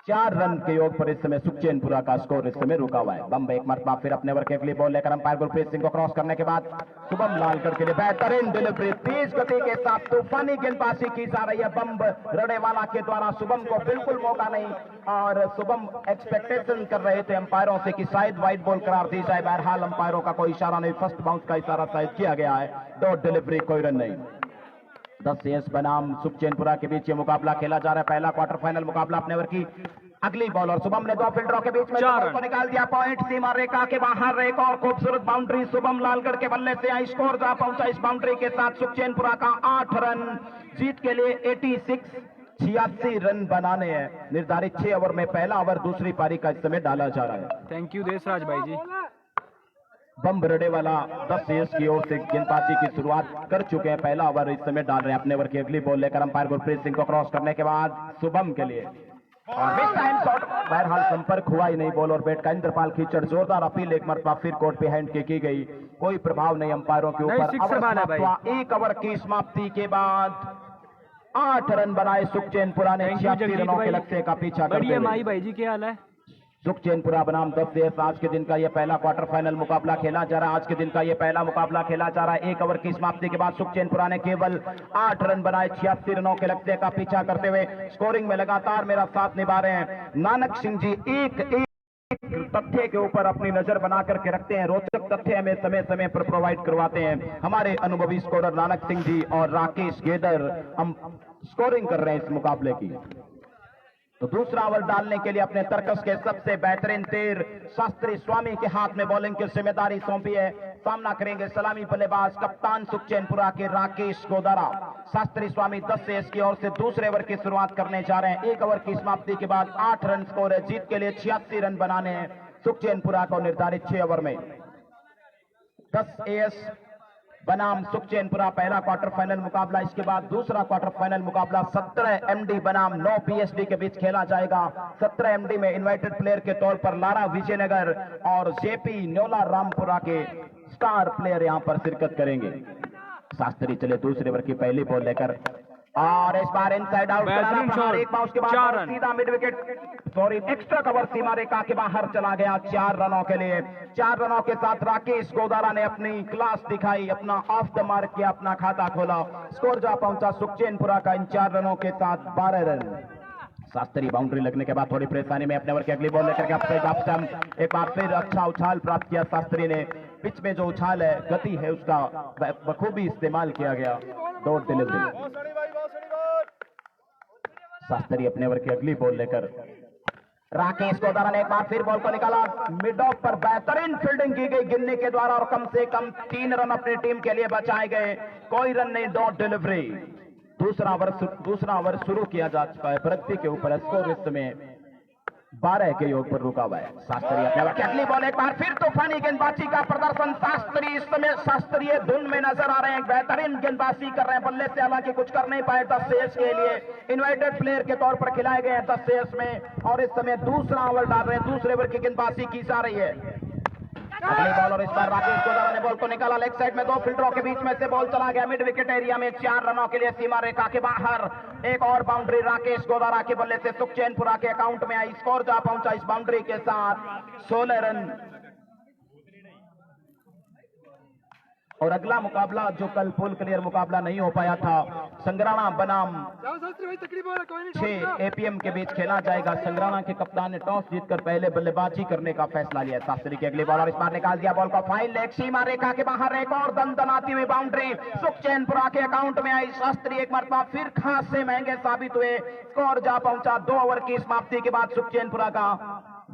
S3: 4 रन के योग पर इस समय सुखचैनपुरा का स्कोर इस समय रुका हुआ है। बम्बई एक मरतबा फिर अपने ओवर के अगली बॉल लेकर अंपायर गुरप्रीत सिंह को क्रॉस करने के बाद शुभम लालगढ़ के लिए बेहतरीन डिलीवरी तेज गति के साथ तूफानी गेंदबाजी की जा रही है बम रडेवाला के द्वारा। शुभम को बिल्कुल मौका नहीं और शुभम एक्सपेक्टेशन कर रहे थे अंपायरों से कि शायद वाइड बॉल करार दी जाए। बहरहाल अंपायरों का कोई इशारा नहीं, फर्स्ट बाउंस का इशारा शायद किया गया है। डॉट डिलीवरी, कोई रन नहीं। 10 एस बनाम सुखचैनपुरा के बीच ये मुकाबला खेला जा रहा है। पहला क्वार्टर फाइनल मुकाबला अपने ओवर की अगली बॉल और शुभम ने 2 फील्डरों के बीच में को निकाल दिया। पॉइंट सीमा रेखा के बाहर एक और खूबसूरत बाउंड्री शुभम लालगढ़ के बल्ले से आई। स्कोर जा पहुंचा इस बाउंड्री के साथ सुखचैनपुरा का 8 रन। जीत के लिए 86 रन बनाने हैं। निर्धारित 6 ओवर में पहला ओवर दूसरी पारी का इस समय डाला जा रहा है।
S1: थैंक यू देशराज भाई जी।
S3: बम रडेवाला 10 एस की ओर से गेंदबाजी की शुरुआत कर चुके हैं। पहला ओवर इस समय डाल रहे हैं। अपने ओवर की अगली बॉल लेकर अंपायर गुरप्रीत सिंह को क्रॉस करने के बाद शुभम के लिए और मिस टाइम शॉट। बहरहाल संपर्क हुआ ही नहीं बॉल और बैट का। इंद्रपाल खीचड़ जोरदार अपील एक मरतबा फिर कोर्ट बिहाइंड की गई। कोई प्रभाव नहीं अंपायरों के ऊपर। 1 ओवर की समाप्ति के बाद 8 रन बनाए सुखचैनपुरा ने। 86 रनों के लक्ष्य का पीछा कर दिया।
S1: माई भाई जी क्या हाल है?
S3: सुखचैनपुरा बनाम 10 एस आज के दिन का यह पहला क्वार्टर फाइनल मुकाबला खेला जा रहा है। आज के दिन का यह पहला मुकाबला खेला जा रहा है। 1 ओवर की समाप्ति के बाद सुखचैनपुरा ने केवल 8 रन बनाए 86 रनों के लक्ष्य का पीछा करते हुए स्कोरिंग में लगातार मेरा साथ निभा रहे हैं नानक सिंह जी। एक तथ्य के ऊपर अपनी नजर बना करके रखते हैं। रोचक तथ्य हमें समय समय पर प्रोवाइड करवाते हैं हमारे अनुभवी स्कोरर नानक सिंह जी और राकेश गेदर। हम स्कोरिंग कर रहे हैं इस मुकाबले की। तो दूसरा ओवर डालने के लिए अपने तर्कस के सबसे बेहतरीन तीर शास्त्री स्वामी के हाथ में बॉलिंग की जिम्मेदारी सौंपी है। सामना करेंगे सलामी बल्लेबाज कप्तान सुखचैनपुरा के राकेश गोदारा। शास्त्री स्वामी 10 से इसकी ओर से दूसरे ओवर की शुरुआत करने जा रहे हैं। एक ओवर की समाप्ति के बाद 8 रन स्कोर है। जीत के लिए 86 रन बनाने हैं सुखचैनपुरा को निर्धारित 6 ओवर में। 10 AS बनाम सुखचैनपुरा पहला क्वार्टर फाइनल मुकाबला। इसके बाद दूसरा क्वार्टर फाइनल मुकाबला 17 MD बनाम 9 PSD के बीच खेला जाएगा। 17 MD में इनवाइटेड प्लेयर के तौर पर लारा विजयनगर और JP न्योला रामपुरा के स्टार प्लेयर यहां पर शिरकत करेंगे। शास्त्री चले दूसरे ओवर की पहली बॉल लेकर और इस बार इनसाइड आउट एक बार उसके बाद सीधा मिड विकेट एक्स्ट्रा कवर सीमा रेखा के बाहर चला गया 4 रनों के लिए। 4 रनों के साथ राकेश गोदारा ने अपनी क्लास दिखाई, अपना ऑफ द मार्क किया, अपना खाता खोला। स्कोर जा पहुंचा सुखचैनपुरा का इन 4 रनों के साथ 12 रन। शास्त्री बाउंड्री लगने के बाद थोड़ी परेशानी में अपने ओवर की अगली बॉल लेकर के एक बार फिर अच्छा उछाल प्राप्त किया शास्त्री ने। पिच में जो उछाल है, गति है, उसका बखूबी इस्तेमाल किया गया। Dot delivery. शास्त्री अपने ओवर की अगली बॉल लेकर राकेश गोदारा ने एक बार फिर बॉल को निकाला। मिड ऑफ पर बेहतरीन फील्डिंग की गई गिन्नी के द्वारा और कम से कम 3 रन अपनी टीम के लिए बचाए गए। कोई रन नहीं, डॉट डिलीवरी। दूसरा ओवर शुरू किया जा चुका है। प्रगति के ऊपर स्कोर इस समय 12 के योग पर रुका हुआ है। शास्त्री अपने अगली बॉल एक बार फिर तूफानी गेंदबाजी का प्रदर्शन। शास्त्री इस समय शास्त्रीय धुन में नजर आ रहे हैं। बेहतरीन गेंदबाजी कर रहे हैं। बल्ले से हालांकि कुछ कर नहीं पाए। 10 CS के लिए इनवाइटेड प्लेयर के तौर पर खिलाए गए हैं 10 CS में और इस समय दूसरा ओवर डाल रहे हैं। दूसरे ओवर की गेंदबाजी की जा रही है। अगली बॉल और इस बार राकेश गोदारा ने बॉल को निकाला। लेग साइड में 2 फील्डरों के बीच में से बॉल चला गया मिड विकेट एरिया में। 4 रनों के लिए सीमा रेखा के बाहर। एक और बाउंड्री राकेश गोदारा के बल्ले से सुखचैनपुरा के अकाउंट में आई। स्कोर जा पहुंचा इस बाउंड्री के साथ 16 रन। और अगला मुकाबला जो कल पोल क्लियर मुकाबला नहीं हो पाया था, संग्राणा बनाम 6 APM के बीच खेला जाएगा। संग्राणा के कप्तान ने टॉस जीतकर पहले बल्लेबाजी करने का फैसला लिया। शास्त्री की अगली बॉल और इस बार निकाल दिया बॉल को फाइन लेग सीमा रेखा के बाहर। एक और दनदनाती हुई बाउंड्री सुखचैनपुरा के अकाउंट में आई। शास्त्री एक मरतबा फिर खासे महंगे साबित हुए। स्कोर जा पहुंचा 2 ओवर की समाप्ति के बाद सुखचैनपुरा का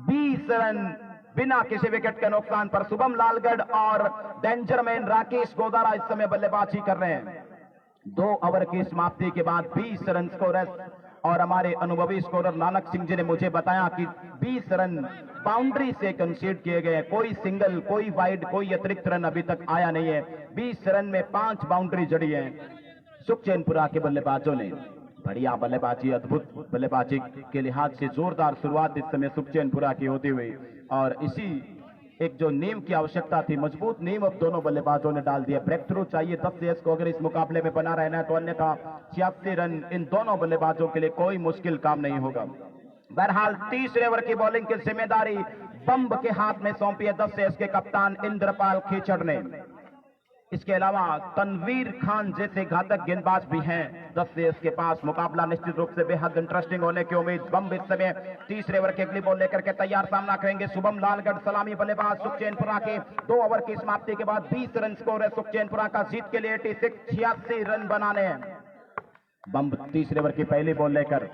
S3: 20 रन बिना किसी विकेट के नुकसान पर। शुभम लालगढ़ और डेंजरमैन राकेश गोदारा इस समय बल्लेबाजी कर रहे हैं। 2 ओवर की समाप्ति के बाद 20 रन स्कोर है और हमारे अनुभवी स्कोरर नानक सिंह जी ने मुझे बताया कि 20 रन बाउंड्री से कंसीड किए गए। कोई सिंगल, कोई वाइड, कोई अतिरिक्त रन अभी तक आया नहीं है। 20 रन में 5 बाउंड्री जड़ी है सुखचैनपुरा के बल्लेबाजों ने। बढ़िया बल्लेबाजी, अद्भुत बल्लेबाजी के लिहाज से जोरदार शुरुआत इस समय सुखचैनपुरा की होती हुई और इसी एक जो नींव की आवश्यकता थी, मजबूत नींव अब दोनों बल्लेबाजों ने डाल दिया। ब्रेक थ्रू चाहिए 10 CS को अगर इस मुकाबले में बना रहना है तो, अन्यथा 86 रन इन दोनों बल्लेबाजों के लिए कोई मुश्किल काम नहीं होगा। बहरहाल तीसरे ओवर की बॉलिंग की जिम्मेदारी बम्ब के हाथ में सौंपी है 10 CS के कप्तान इंद्रपाल खीचड़ ने। इसके अलावा तनवीर खान जैसे घातक गेंदबाज भी हैं 10 CS के पास। मुकाबला निश्चित रूप से बेहद इंटरेस्टिंग होने की उम्मीद। बम्ब इस समय तीसरे ओवर की अगली बॉल लेकर के तैयार। सामना करेंगे शुभम लालगढ़ सलामी बल्लेबाज सुखचैनपुरा के। 2 ओवर की समाप्ति के बाद 20 रन स्कोर है सुखचैनपुरा का। जीत के लिए 86 रन बनाने हैं। बम्ब तीसरे ओवर की पहली बॉल लेकर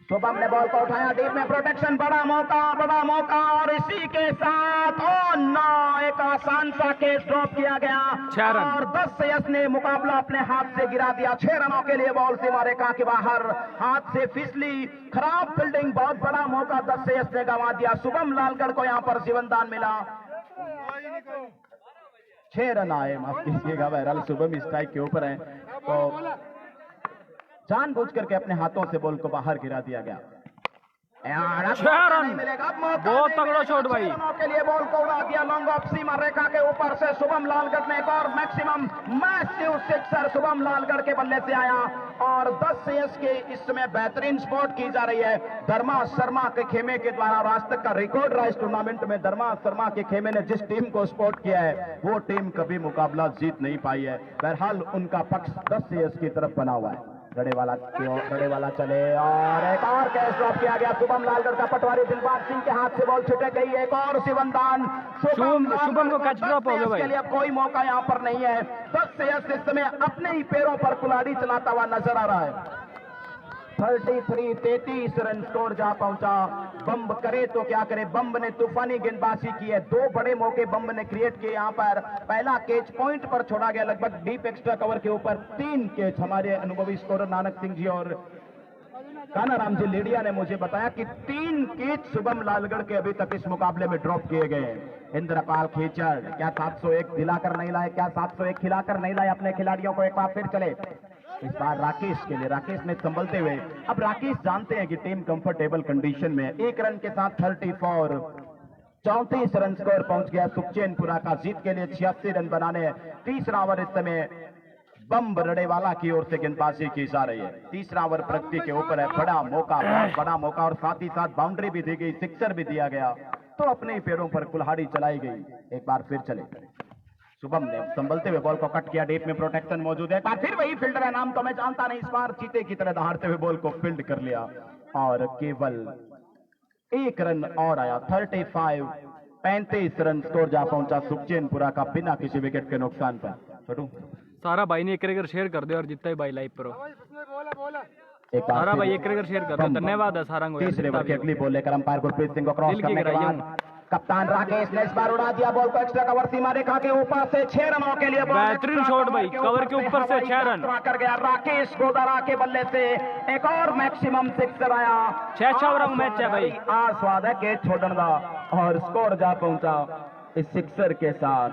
S3: शुभम ने बॉल को उठाया। डीप में प्रोटेक्शन, बड़ा मौका और इसी के साथ एक आसान सा केस ड्रॉप किया गया और 10 CS ने मुकाबला अपने हाथ से गिरा दिया। 6 रनों के लिए बॉल सीमा रेखा के बाहर, हाथ से फिसली। खराब फील्डिंग, बहुत बड़ा मौका 10 CS ने गंवा दिया। शुभम लालगढ़ को यहां पर जीवनदान मिला। 6 रन आए, माफ कीजिएगा। बहरहाल शुभम स्ट्राइक के ऊपर है तो जानबूझ करके अपने हाथों से बॉल को बाहर गिरा दिया गया।
S1: 6 रन, बहुत तगड़ा शॉट भाई।
S3: के लिए बॉल को उड़ा दिया लॉन्ग ऑफ सीमा रेखा के ऊपर से। शुभम लालगढ़ ने एक और maximum massive sixer Shubham Lalgarh के बल्ले से आया और 10 CS के इस समय बेहतरीन स्पोर्ट की जा रही है धर्मा शर्मा के खेमे के द्वारा। आज तक का रिकॉर्ड रहा इस टूर्नामेंट में। धर्मा शर्मा के खेमे ने जिस टीम को स्पोर्ट किया है वो टीम कभी मुकाबला जीत नहीं पाई है। बहरहाल उनका पक्ष 10 CS की तरफ बना हुआ है। रड़ेवाला चले और एक और कैच ड्रॉप किया गया। शुभम लालगढ़ का पटवारी दिलबाग सिंह के हाथ से बॉल छुटे गई। एक और शिवमदान
S1: शुभम को कैच ड्रॉप हो गया भाई।
S3: अब कोई मौका यहाँ पर नहीं है। 10 से इस समय अपने ही पैरों पर कुल्हाड़ी चलाता हुआ नजर आ रहा है। 33 रन स्कोर जा पहुंचा। बम्ब करे तो क्या करे, बम्ब ने तूफानी गेंदबाजी की है। 2 बड़े मौके बम्ब ने क्रिएट किए यहाँ पर। पहला कैच पॉइंट पर छोड़ा गया, लगभग डीप एक्स्ट्रा कवर के ऊपर 3 कैच हमारे अनुभवी स्कोरर नानक सिंह जी और कानाराम जी लेडिया ने मुझे बताया कि 3 कैच शुभम लालगढ़ के अभी तक इस मुकाबले में ड्रॉप किए गए हैं। इंद्रपाल खीचड़ क्या 701 दिलाकर नहीं लाए, क्या 701 खिलाकर नहीं लाए अपने खिलाड़ियों को। एक बार फिर चले इस बार राकेश के लिए, राकेश ने संभलते हुए। अब राकेश जानते हैं कि टीम कंफर्टेबल कंडीशन में 1 रन के साथ 34 रन स्कोर पहुंच गया सुखचैनपुरा का। जीत के लिए 86 रन बनाने। तीसरा ओवर इस समय बम्ब रड़ेवाला की ओर से गेंदबाजी की जा रही है। तीसरा ओवर प्रगति के ऊपर है। बड़ा मौका, बहुत बड़ा मौका और साथ ही साथ बाउंड्री भी दी गई, सिक्सर भी दिया गया, तो अपने ही पैरों पर कुल्हाड़ी चलाई गई। एक बार फिर चले शुभम ने संभलते हुए बॉल को कट किया। डीप में प्रोटेक्शन मौजूद है। फिर वही फील्डर है, नाम तो मैं जानता नहीं, इस बार चीते की तरह दहाड़ते हुए बॉल को फील्ड कर लिया और केवल 1 रन और आया। 35 रन स्कोर जा पहुंचा सुखचैनपुरा का बिना किसी विकेट के नुकसान पर। छोटू
S1: सारा भाई ने एक शेयर कर दे और जितना ही भाई लाइव पर हो सारा भाई एक शेयर कर दो। धन्यवाद है सारा को।
S3: तीसरे ओवर की अगली बॉल लेकर अंपायर गुरप्रीत सिंह को क्रॉस करने के बाद कप्तान राकेश ने इस बार उड़ा दिया बॉल को एक्स्ट्रा कवर सीमा रेखा के ऊपर से 6 रनों के लिए।
S1: बेहतरीन शॉट भाई, कवर के ऊपर से 6 रन
S3: कर गया राकेश गोदारा के बल्ले से। एक और मैक्सिमम सिक्सर आया।
S1: 6 रन मैच है भाई।
S3: आस्वाद है कैच छोड़ने का और स्कोर जा पहुंचा इस सिक्सर के साथ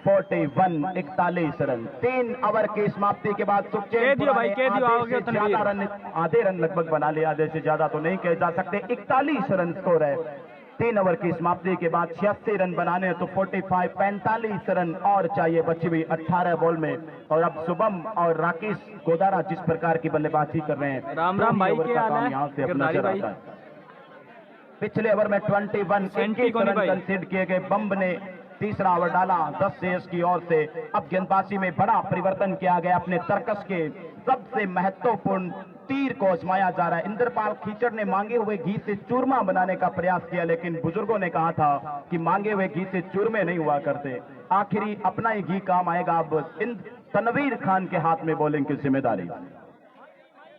S3: 41 रन। 3 ओवर की समाप्ति के बाद सुखचैनपुरा ज्यादा रन, आधे रन लगभग बना लिया, आधे से ज्यादा तो नहीं कहे जा सकते। 41 रन स्कोर है। 3 ओवर की समाप्ति के बाद 86 रन बनाने तो 45 रन और चाहिए बची हुई 18 बॉल में। और अब शुभम और राकेश गोदारा जिस प्रकार की बल्लेबाजी कर रहे हैं,
S1: राम राम भाई के
S3: यहाँ से अपना नजर आता है। पिछले ओवर में 21 रन कंसीड किए गए। बम्ब ने तीसरा ओवर डाला 10 से इसकी ओर से। अब गेंदबाजी में बड़ा परिवर्तन किया गया। अपने तर्कस के सबसे महत्वपूर्ण तीर को आजमाया जा रहा है। इंद्रपाल खीचड़ ने मांगे हुए घी से चूरमा बनाने का प्रयास किया, लेकिन बुजुर्गों ने कहा था कि मांगे हुए घी से चूरमे नहीं हुआ करते। आखिरी अपना ही घी काम आएगा। अब तनवीर खान के हाथ में बॉलिंग की जिम्मेदारी।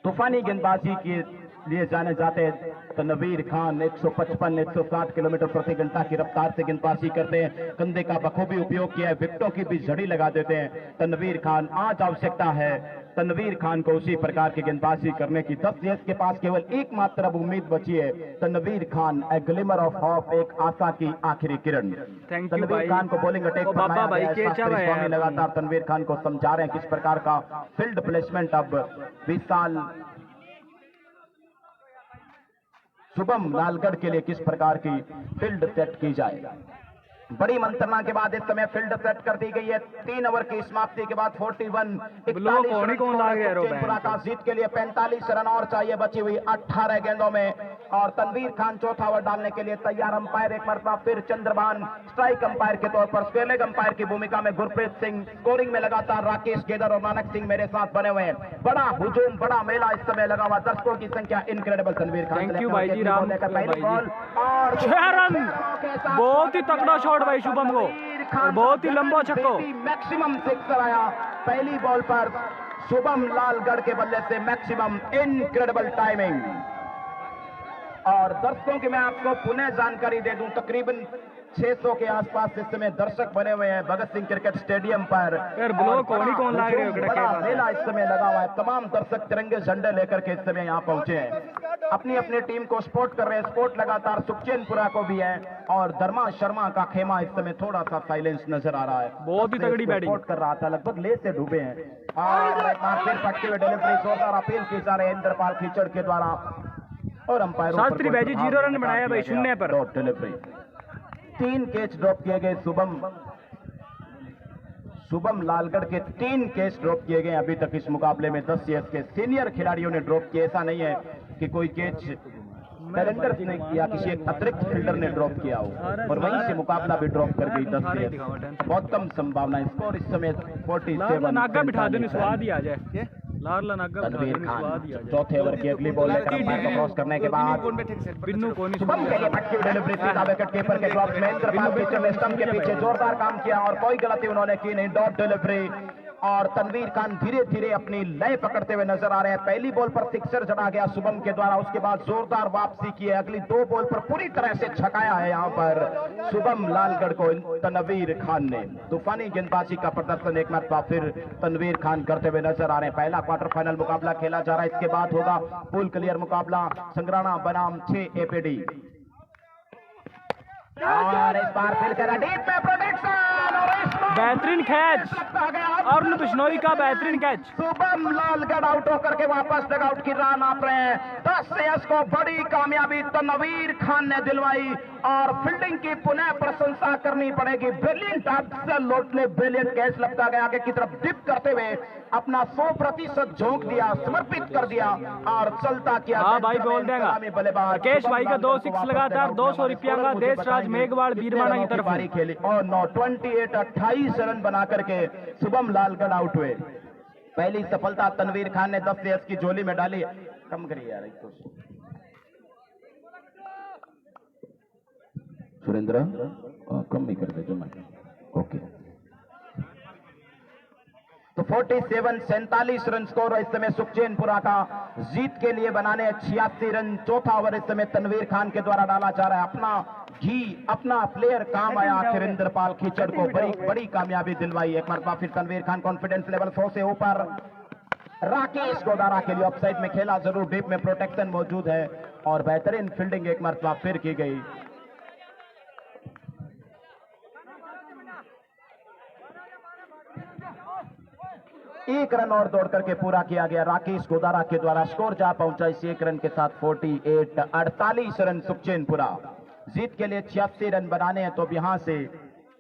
S3: तूफानी गेंदबाजी के लिए जाने जाते हैं तनवीर खान। 155-160 किलोमीटर प्रति घंटा की रफ्तार से गेंदबाजी करते हैं। कंधे का बखूबी उपयोग किया है, विकेटों की भी झड़ी लगा देते हैं तनवीर खान। आज आवश्यकता है तनवीर खान को उसी प्रकार की गेंदबाजी करने की। 10 के पास केवल एकमात्र अब उम्मीद बची है। तनवीर खान ए ग्लिमर ऑफ होप, एक आशा की आखिरी किरण। तनवीर खान को बॉलिंग अटैक पर लगातार तनवीर खान को समझा रहे हैं किस प्रकार का फील्ड प्लेसमेंट। अब 20 साल शुभम लालगढ़ के लिए किस प्रकार की फील्ड सेट की जाए। बड़ी मंत्रणा के बाद इस समय फील्ड सेट कर दी गई है। 3 ओवर की समाप्ति के बाद 41 का जीत के लिए 45 रन और चाहिए बची हुई 18 गेंदों में। और तनवीर खान चौथा ओवर डालने के लिए तैयार। अंपायर एक मरतबा फिर चंद्रभान स्ट्राइक अंपायर के तौर पर, स्क्वेलेग अंपायर की भूमिका में गुरप्रीत सिंह। स्कोरिंग में लगातार राकेश गेदर और नानक सिंह मेरे साथ बने हुए हैं। बड़ा हुजूम, बड़ा मेला इस समय लगा हुआ। दर्शकों की संख्या incredible. Tanveer Khan
S1: thank you भाई जी। राम
S3: पहली बॉल और
S1: 6 रन, बहुत ही तगड़ा शॉट भाई शुभम को, और बहुत ही लंबा छक्का।
S3: मैक्सिमम सिक्सर आया पहली बॉल पर शुभम लालगढ़ के बल्ले से। Maximum incredible timing. और दर्शकों की मैं आपको पुनः जानकारी दे दूं, तकरीबन 600 के आसपास इस समय दर्शक बने हुए हैं भगत सिंह क्रिकेट स्टेडियम पर।
S1: कौन लाग रहे हो?
S3: मेला इस समय लगा हुआ है। तमाम दर्शक तिरंगे झंडे लेकर के इस समय यहाँ पहुंचे हैं, अपनी अपनी टीम को सपोर्ट कर रहे हैं। सपोर्ट लगातार सुखचैनपुरा को भी है और धर्मा शर्मा का खेमा इस समय थोड़ा सा साइलेंस नजर आ रहा है।
S1: बहुत ही तगड़ी बैटिंग
S3: सपोर्ट कर रहा था, लगभग ले से डूबे हैं। और फिर पटके हुए डिलीवरी जोरदार अपील की जा रही है इंद्रपाल खीचड़ के द्वारा। और अंपायर
S1: शास्त्री भाई जी 0 रन बनाया भाई, 0 पर
S3: डिलीवरी। 3 कैच ड्रॉप किए गए शुभम लालगढ़ के 3 कैच ड्रॉप किए गए अभी तक इस मुकाबले में। 10 सीएस के सीनियर खिलाड़ियों ने ड्रॉप किए। ऐसा नहीं है कि कोई कैच कैलेंडर ने या किसी एक अतिरिक्त फील्डर ने ड्रॉप किया हो और वहीं से मुकाबला भी ड्रॉप कर गई 10 सीएस। बहुत कम संभावना। स्कोर इस समय 47।
S1: नाका बिठा देने स्वाद ही आ जाए। लारला नागा
S3: तनवीर खान चौथे ओवर की अगली बॉल लेकर अंपायर को क्रॉस करने के बाद
S1: बिन्नू कोनी
S3: शुभम के लिए पटकी डिलीवरी सीधा विकेट कीपर के ड्रॉप में इंद्रपाल कीचड़ ने स्टंप के पीछे जोरदार काम किया और कोई गलती उन्होंने की नहीं, डॉट डिलीवरी। और तनवीर खान धीरे धीरे अपनी लय पकड़ते हुए नजर आ रहे हैं। पहली बॉल पर सिक्सर चढ़ा गया शुभम के द्वारा, उसके बाद जोरदार वापसी की है। अगली दो बॉल पर पूरी तरह से छकाया है यहाँ पर शुभम लालगढ़ को तनवीर खान ने। तूफानी गेंदबाजी का प्रदर्शन एक मरतबा फिर तनवीर खान करते हुए नजर आ रहे हैं। पहला क्वार्टर फाइनल मुकाबला खेला जा रहा है, इसके बाद होगा पूल क्लियर मुकाबला संग्राना बनाम 6 एपीडी। और इस बार फिर करा डीप में प्रोटेक्शन और
S1: बेहतरीन कैच, अरुण बिश्नोई का बेहतरीन कैच।
S3: शुभम लालगढ़ आउट होकर के वापस डगआउट की राह नाप रहे हैं। 10 CS को बड़ी कामयाबी तनवीर खान ने दिलवाई और फील्डिंग की पुनः प्रशंसा करनी पड़ेगी। ब्रिलियंट अफजल लोट ने ब्रिलियंट कैच लगता गया आगे की तरफ डिप करते हुए अपना 100% झोंक दिया, समर्पित कर दिया और चलता किया।
S1: हाँ भाई बोल देगा राकेश भाई का 2 6 लगातार 200 रुपया का देशराज मेघवाड़ बीरमाना की तरफ
S3: पारी खेली और 28 रन बना करके शुभम लालगढ़ आउट हुए। पहली सफलता तनवीर खान ने 10 CS की झोली में डाली। कम करिए यार इसको सुरेंद्र, कम ही कर दे ओके। तो 47 रन स्कोर इस समय सुखचैनपुरा का जीत के लिए बनाने 86 रन। चौथा ओवर इस समय तनवीर खान के द्वारा डाला जा रहा है। अपना प्लेयर काम आया। आखिर इंद्रपाल कीचड़ को बड़ी कामयाबी दिलवाई। एक मरतबा फिर तनवीर खान कॉन्फिडेंस लेवल 100 से ऊपर। राकेश गोदारा के लिए ऑफसाइड में खेला, जरूर डीप में प्रोटेक्शन मौजूद है और बेहतरीन फील्डिंग एक मरतबा फिर की गई। एक रन और दौड़ करके पूरा किया गया राकेश गोदारा के द्वारा। स्कोर जा पहुंचा इस 1 रन के साथ 48 रन सुखचैनपुरा। जीत के लिए 86 रन बनाने हैं तो यहां से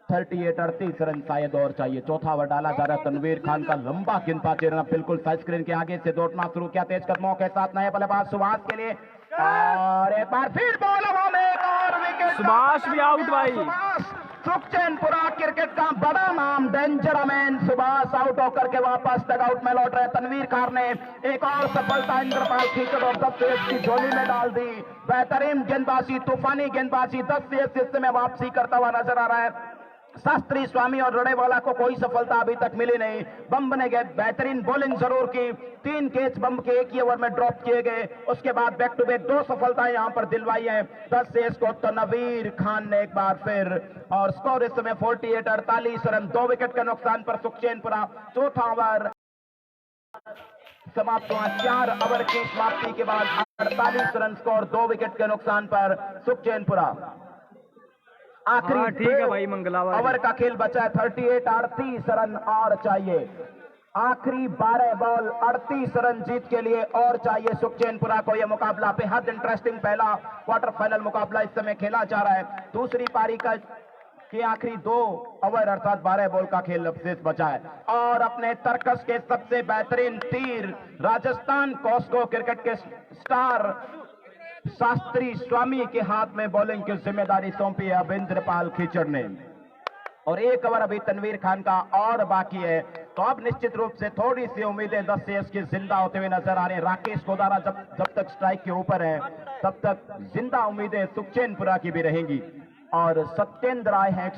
S3: 38 रन शायद और चाहिए। चौथा ओवर डाला जा रहा है। तनवीर खान का लंबा गेंदबाजी रन बिल्कुल साइड स्क्रीन के आगे से दौड़ना शुरू किया तेज कदमों के साथ। नए बल्लेबाज सुभाष के लिए और एक बार फिर बॉल में एक और विकेट।
S1: सुभाष भी आउट भाई।
S3: सुखचैनपुरा क्रिकेट का बड़ा नाम डेंजर मैन सुभाष आउट होकर के वापस डगआउट में लौट रहे। तनवीर खान ने एक और सफलता इंद्रपाल कीचड़ और 10 CS की झोली में डाल दी। बेहतरीन गेंदबाजी, तूफानी गेंदबाजी, 10 CS में वापसी करता हुआ नजर आ रहा है। शास्त्री स्वामी और रड़ेवाला को कोई सफलता अभी तक मिली नहीं। बम्ब ने बेहतरीन बॉलिंग जरूर की, 3 कैच बम्ब के एक ही ओवर में ड्रॉप किए गए। उसके बाद बैक टू बैक 2 सफलताएं यहां पर दिलवाई है 10 CS को तनवीर खान ने एक बार फिर। और स्कोर इस समय 48 रन, 2 विकेट के नुकसान पर सुखचैनपुरा। चौथा ओवर समाप्त हुआ। 4 ओवर की समाप्ति के बाद 48 रन स्कोर, 2 विकेट के नुकसान पर सुखचैनपुरा। आखिरी
S1: ठीक है भाई मंगलावा
S3: ओवर का खेल बचा है। 38 रन और चाहिए। आखिरी 12 बॉल 38 रन जीत के लिए और चाहिए सुखचैनपुरा को। यह मुकाबला बेहद इंटरेस्टिंग पहला क्वार्टर फाइनल मुकाबला इस समय खेला जा रहा है। दूसरी पारी का के आखिरी 2 ओवर अर्थात 12 बॉल का खेल अवशेष बचा है। और अपने तर्कस के सबसे बेहतरीन तीर राजस्थान कॉस्को क्रिकेट के स्टार शास्त्री स्वामी के हाथ में बॉलिंग की जिम्मेदारी सौंपी है अब इंद्रपाल कीचड़ ने। और 1 ओवर अभी तनवीर खान का और बाकी है। तो अब निश्चित रूप से थोड़ी सी उम्मीदें 10 CS की जिंदा होते हुए नजर आ रहे हैं। राकेश गोदारा जब तक स्ट्राइक के ऊपर है तब तक जिंदा उम्मीदें सुखचैनपुरा की भी रहेंगी। और सत्येंद्र आए हैं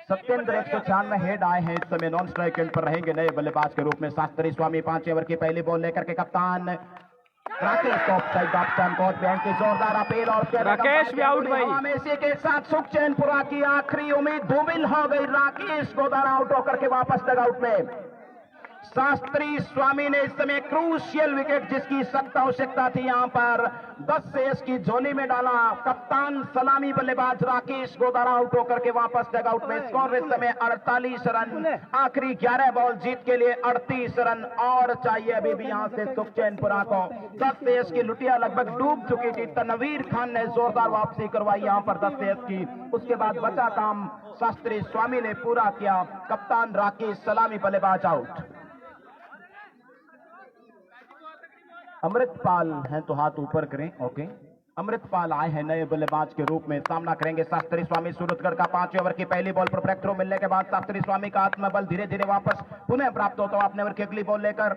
S3: 196 हेड आए हैं इस समय नॉन स्ट्राइक एंड पर रहेंगे नए बल्लेबाज के रूप में शास्त्री स्वामी। 5 ओवर की पहली बॉल लेकर के कप्तान राकेश को ऑफसाइड ऑप्शन कोर्ट बैंक की जोरदार अपील और
S1: राकेश भी आउट भाई।
S3: इसी के साथ सुखचैनपुरा की आखिरी उम्मीद धूमिल हो गई। राकेश गोदारा आउट होकर के वापस डगआउट में। शास्त्री स्वामी ने इस समय क्रूशियल विकेट जिसकी सख्त आवश्यकता थी यहां पर 10 CS की झोली में डाला। कप्तान सलामी बल्लेबाज राकेश गोदारा आउट होकर के वापस डगआउट में। स्कोर इस समय 48 रन। आखिरी 11 बॉल जीत के लिए 38 रन और चाहिए अभी भी यहां से सुखचैनपुरा को। 10 CS की लुटिया लगभग डूब चुकी थी। तनवीर खान ने जोरदार वापसी करवाई यहां पर 10 CS की। उसके बाद बचा काम शास्त्री स्वामी ने पूरा किया। कप्तान राकेश सलामी बल्लेबाज आउट। अमृतपाल हैं तो हाथ ऊपर करें। ओके, अमृतपाल आए हैं नए बल्लेबाज के रूप में, सामना करेंगे शास्त्री स्वामी सूरतगढ़ का। 5वें ओवर की पहली बॉल पर ब्रेक थ्रो मिलने के बाद शास्त्री स्वामी का आत्मबल धीरे धीरे वापस पुनः प्राप्त होता हुआ अपने ओवर की अगली बॉल लेकर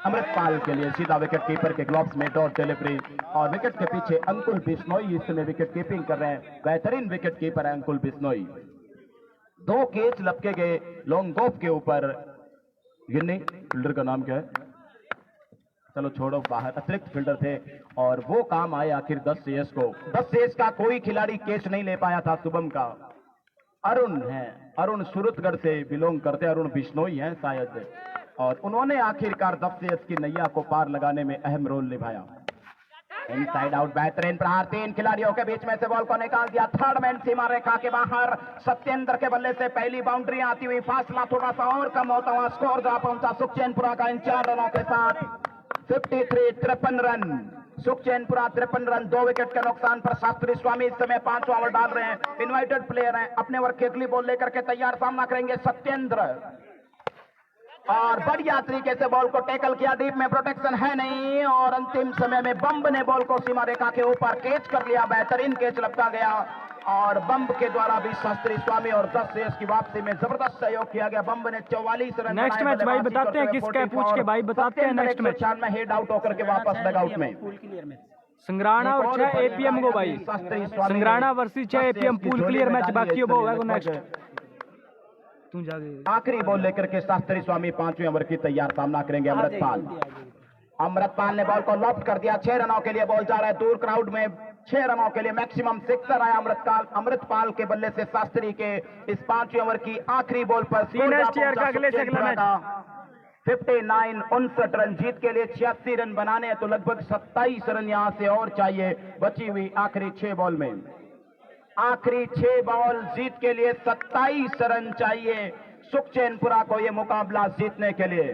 S3: अमृतपाल के लिए सीधा विकेट कीपर के ग्लव्स में डॉट डिलीवरी, और विकेट के पीछे अंकुल बिश्नोई इस समय विकेट कीपिंग कर रहे हैं। बेहतरीन विकेट कीपर है अंकुल बिश्नोई। 2 कैच लपके गए लॉन्ग ऑफ के ऊपर। गिन्नी फील्डर का नाम क्या है, चलो छोड़ो, बाहर अतिरिक्त फील्डर थे और वो काम आए आखिर 10 CS को। 10 CS का कोई खिलाड़ी कैच नहीं ले पाया था शुभम का। अरुण है, अरुण सूरतगढ़ से बिलोंग करते, अरुण बिश्नोई हैं शायद, और उन्होंने आखिरकार 10 CS की नैया को पार लगाने में अहम रोल निभाया। इनसाइड आउट बेहतरीन प्रहार, 3 खिलाड़ियों के बीच में से बॉल को निकाल दिया। थर्ड मैन सीमा रेखा के बाहर सत्येंद्र के बल्ले से पहली बाउंड्री आती हुई, फासला थोड़ा सा और कम होता हुआ स्कोर जा पहुंचा सुखचैनपुरा का इन 4 रनों के साथ 53 रन। सुखचैनपुरा 53 रन, 2 विकेट के नुकसान पर शास्त्री स्वामी इस समय 5वां ओवर डाल रहे हैं। इनवाइटेड प्लेयर हैं, अपने ओवर की अगली बॉल लेकर के तैयार, सामना करेंगे सत्येंद्र, और बढ़िया तरीके से बॉल को टैकल किया। डीप में प्रोटेक्शन है नहीं, और अंतिम समय में बम्ब ने बॉल को सीमा रेखा के ऊपर कैच कर लिया। बेहतरीन कैच लपका गया, और बम्ब के द्वारा भी शास्त्री स्वामी और 10 CS की वापसी में जबरदस्त सहयोग किया गया। बम्ब ने 44 रन।
S1: नेक्स्ट मैच भाई बताते हैं किसका, पूछ के भाई बताते हैं नेक्स्ट मैच।
S3: में हेड आउट होकर के वापस डगआउट में।
S1: संग्राणा और 6 APM को भाई, Sangrana versus 6 APM full clear match बाकी होगा नेक्स्ट। तू जाके
S3: आखिरी बॉल लेकर के शास्त्री स्वामी 5वें ओवर की तैयार, सामना करेंगे अमृतपाल। अमृतपाल ने बॉल को लॉफ्ट कर दिया। 6 रनों के लिए बॉल जा रहा है दूर क्राउड में। 6 रनों के लिए मैक्सिमम सिक्सर आया अमृतपाल के बल्ले से शास्त्री के इस 5वें ओवर की आखिरी बॉल पर। 59 रन जीत के लिए 86 रन बनाने हैं, तो लगभग 27 रन यहां से और चाहिए बची हुई आखिरी 6 बॉल में। आखिरी 6 बॉल जीत के लिए 27 रन चाहिए सुखचैनपुरा को ये मुकाबला जीतने के लिए।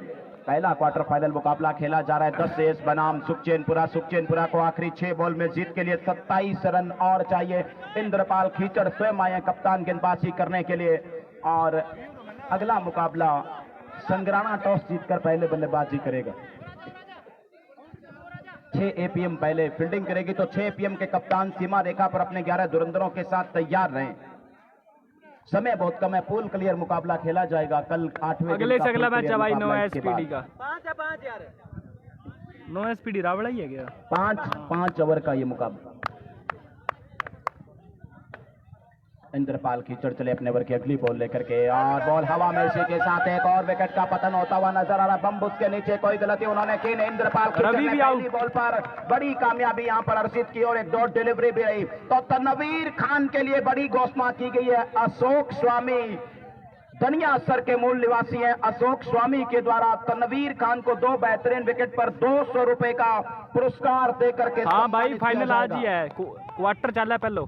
S3: पहला क्वार्टर फाइनल मुकाबला खेला जा रहा है 10 CS बनाम सुखचैनपुरा। सुखचैनपुरा को आखिरी 6 बॉल में जीत के लिए 27 रन और चाहिए। इंद्रपाल खीचड़ स्वयं आए कप्तान गेंदबाजी करने के लिए, और अगला मुकाबला संग्राणा टॉस जीतकर पहले बल्लेबाजी करेगा। 6 APM पहले फील्डिंग करेगी, तो 6 APM के कप्तान सीमा रेखा पर अपने 11 धुरंधरों के साथ तैयार रहें। समय बहुत कम है, पूल क्लियर मुकाबला खेला जाएगा कल 8वें
S1: अगले से अगला मैच है भाई 9 SPD का। 9 SPD रावड़ा ही है क्या?
S3: 5 ओवर का ये मुकाबला। इंद्रपाल कीचड़ चले अपने ओवर की अगली बॉल लेकर के, और बॉल हवा में इसी के साथ एक और विकेट का पतन होता हुआ नजर आ रहा। बम्ब उसके नीचे, कोई गलती उन्होंने की नहीं। इंद्रपाल कीचड़ ने पहली बॉल पर बड़ी कामयाबी यहां पर अर्जित की, और एक डॉट डिलीवरी भी रही। तो तनवीर खान के लिए बड़ी घोषणा की गई है। अशोक स्वामी दनिया सर के मूल निवासी हैं। अशोक स्वामी के द्वारा तनवीर खान को 2 बेहतरीन विकेट पर 200 रुपए का पुरस्कार देकर के।
S1: हाँ भाई फाइनल आज ही है, क्वार्टर चल रहा है पहले।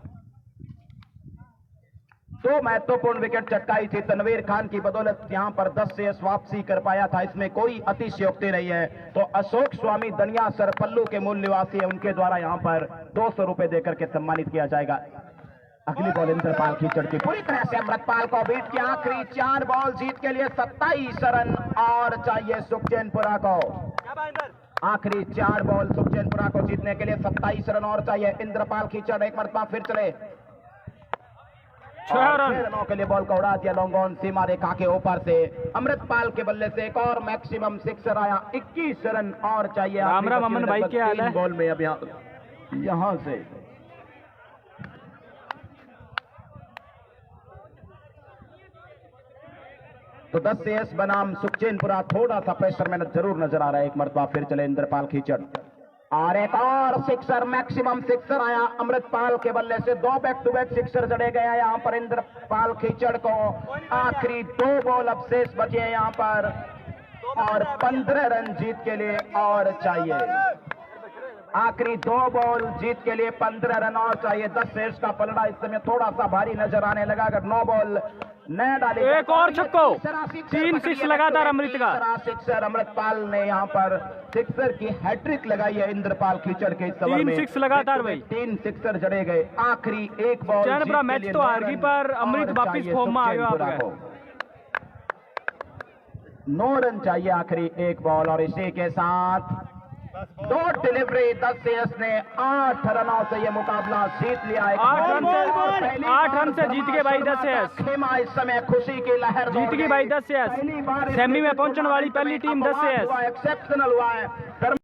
S3: 2 महत्वपूर्ण विकेट चटकाई थी तनवीर खान की बदौलत, यहां पर 10 CS वापसी कर पाया था, इसमें कोई अतिशयोक्ति नहीं है। तो अशोक स्वामी दनिया सर पल्लू के मूल निवासी है, उनके द्वारा यहां पर 200 रुपए देकर के सम्मानित किया जाएगा। अगली बॉल इंद्रपाल कीचड़ की पूरी तरह से अमृतपाल को बीट किया। आखिरी 4 बॉल जीत के लिए 27 रन और चाहिए सुखचैनपुरा को। आखिरी 4 बॉल सुखचैनपुरा को जीतने के लिए 27 रन और चाहिए। इंद्रपाल कीचड़ एक मरतबा फिर चले, 6 रनों के लिए बॉल को उड़ा दिया लॉन्ग ऑन सीमा रेखा के ऊपर से। अमृतपाल के बल्ले से एक और मैक्सिमम सिक्सर आया, 21 रन और चाहिए।
S1: राम अमन भाई क्या हाल है?
S3: बॉल में अब यहां से तो 10 CS बनाम सुखचैनपुरा थोड़ा सा प्रेशर में जरूर नजर आ रहा है। एक मरतबा फिर चले इंद्रपाल खीचड़, और एक और सिक्सर, मैक्सिमम सिक्सर आया अमृतपाल के बल्ले से। 2 बैक टू बैक सिक्सर जड़े गया यहां पर इंद्रपाल खीचड़ को। आखिरी 2 बॉल अब शेष बचे हैं यहां पर, और 15 रन जीत के लिए और चाहिए। आखिरी 2 बॉल जीत के लिए 15 रन और चाहिए। 10 शेष का पलड़ा इस समय थोड़ा सा भारी नजर आने लगा। अगर 9 बॉल न डाले,
S1: एक और छक्को, 3 6 लगातार अमृत का
S3: सिक्सर। अमृतपाल ने यहां पर सिक्सर की हैट्रिक लगाई है इंद्रपाल खीचड़ के इस ओवर में।
S1: 3 6 लगातार भाई,
S3: 3 सिक्सर जड़े गए। आखिरी 1 बॉल
S1: चैनपुरा मैच तो हार गई, पर अमृत वापिस फॉर्म में आ गया।
S3: 9 रन चाहिए आखिरी 1 बॉल, और इसी के साथ दो डिलीवरी 10 एस ने 8 रनों से ये मुकाबला जीत लिया है।
S1: 8 रन से जीत गए भाई 10 एस।
S3: खेमा इस समय खुशी की लहर
S1: जीत गई भाई 10 एस। सेमी में पहुंचने वाली पहली टीम 10 एस।
S3: एक्सेप्शनल हुआ है।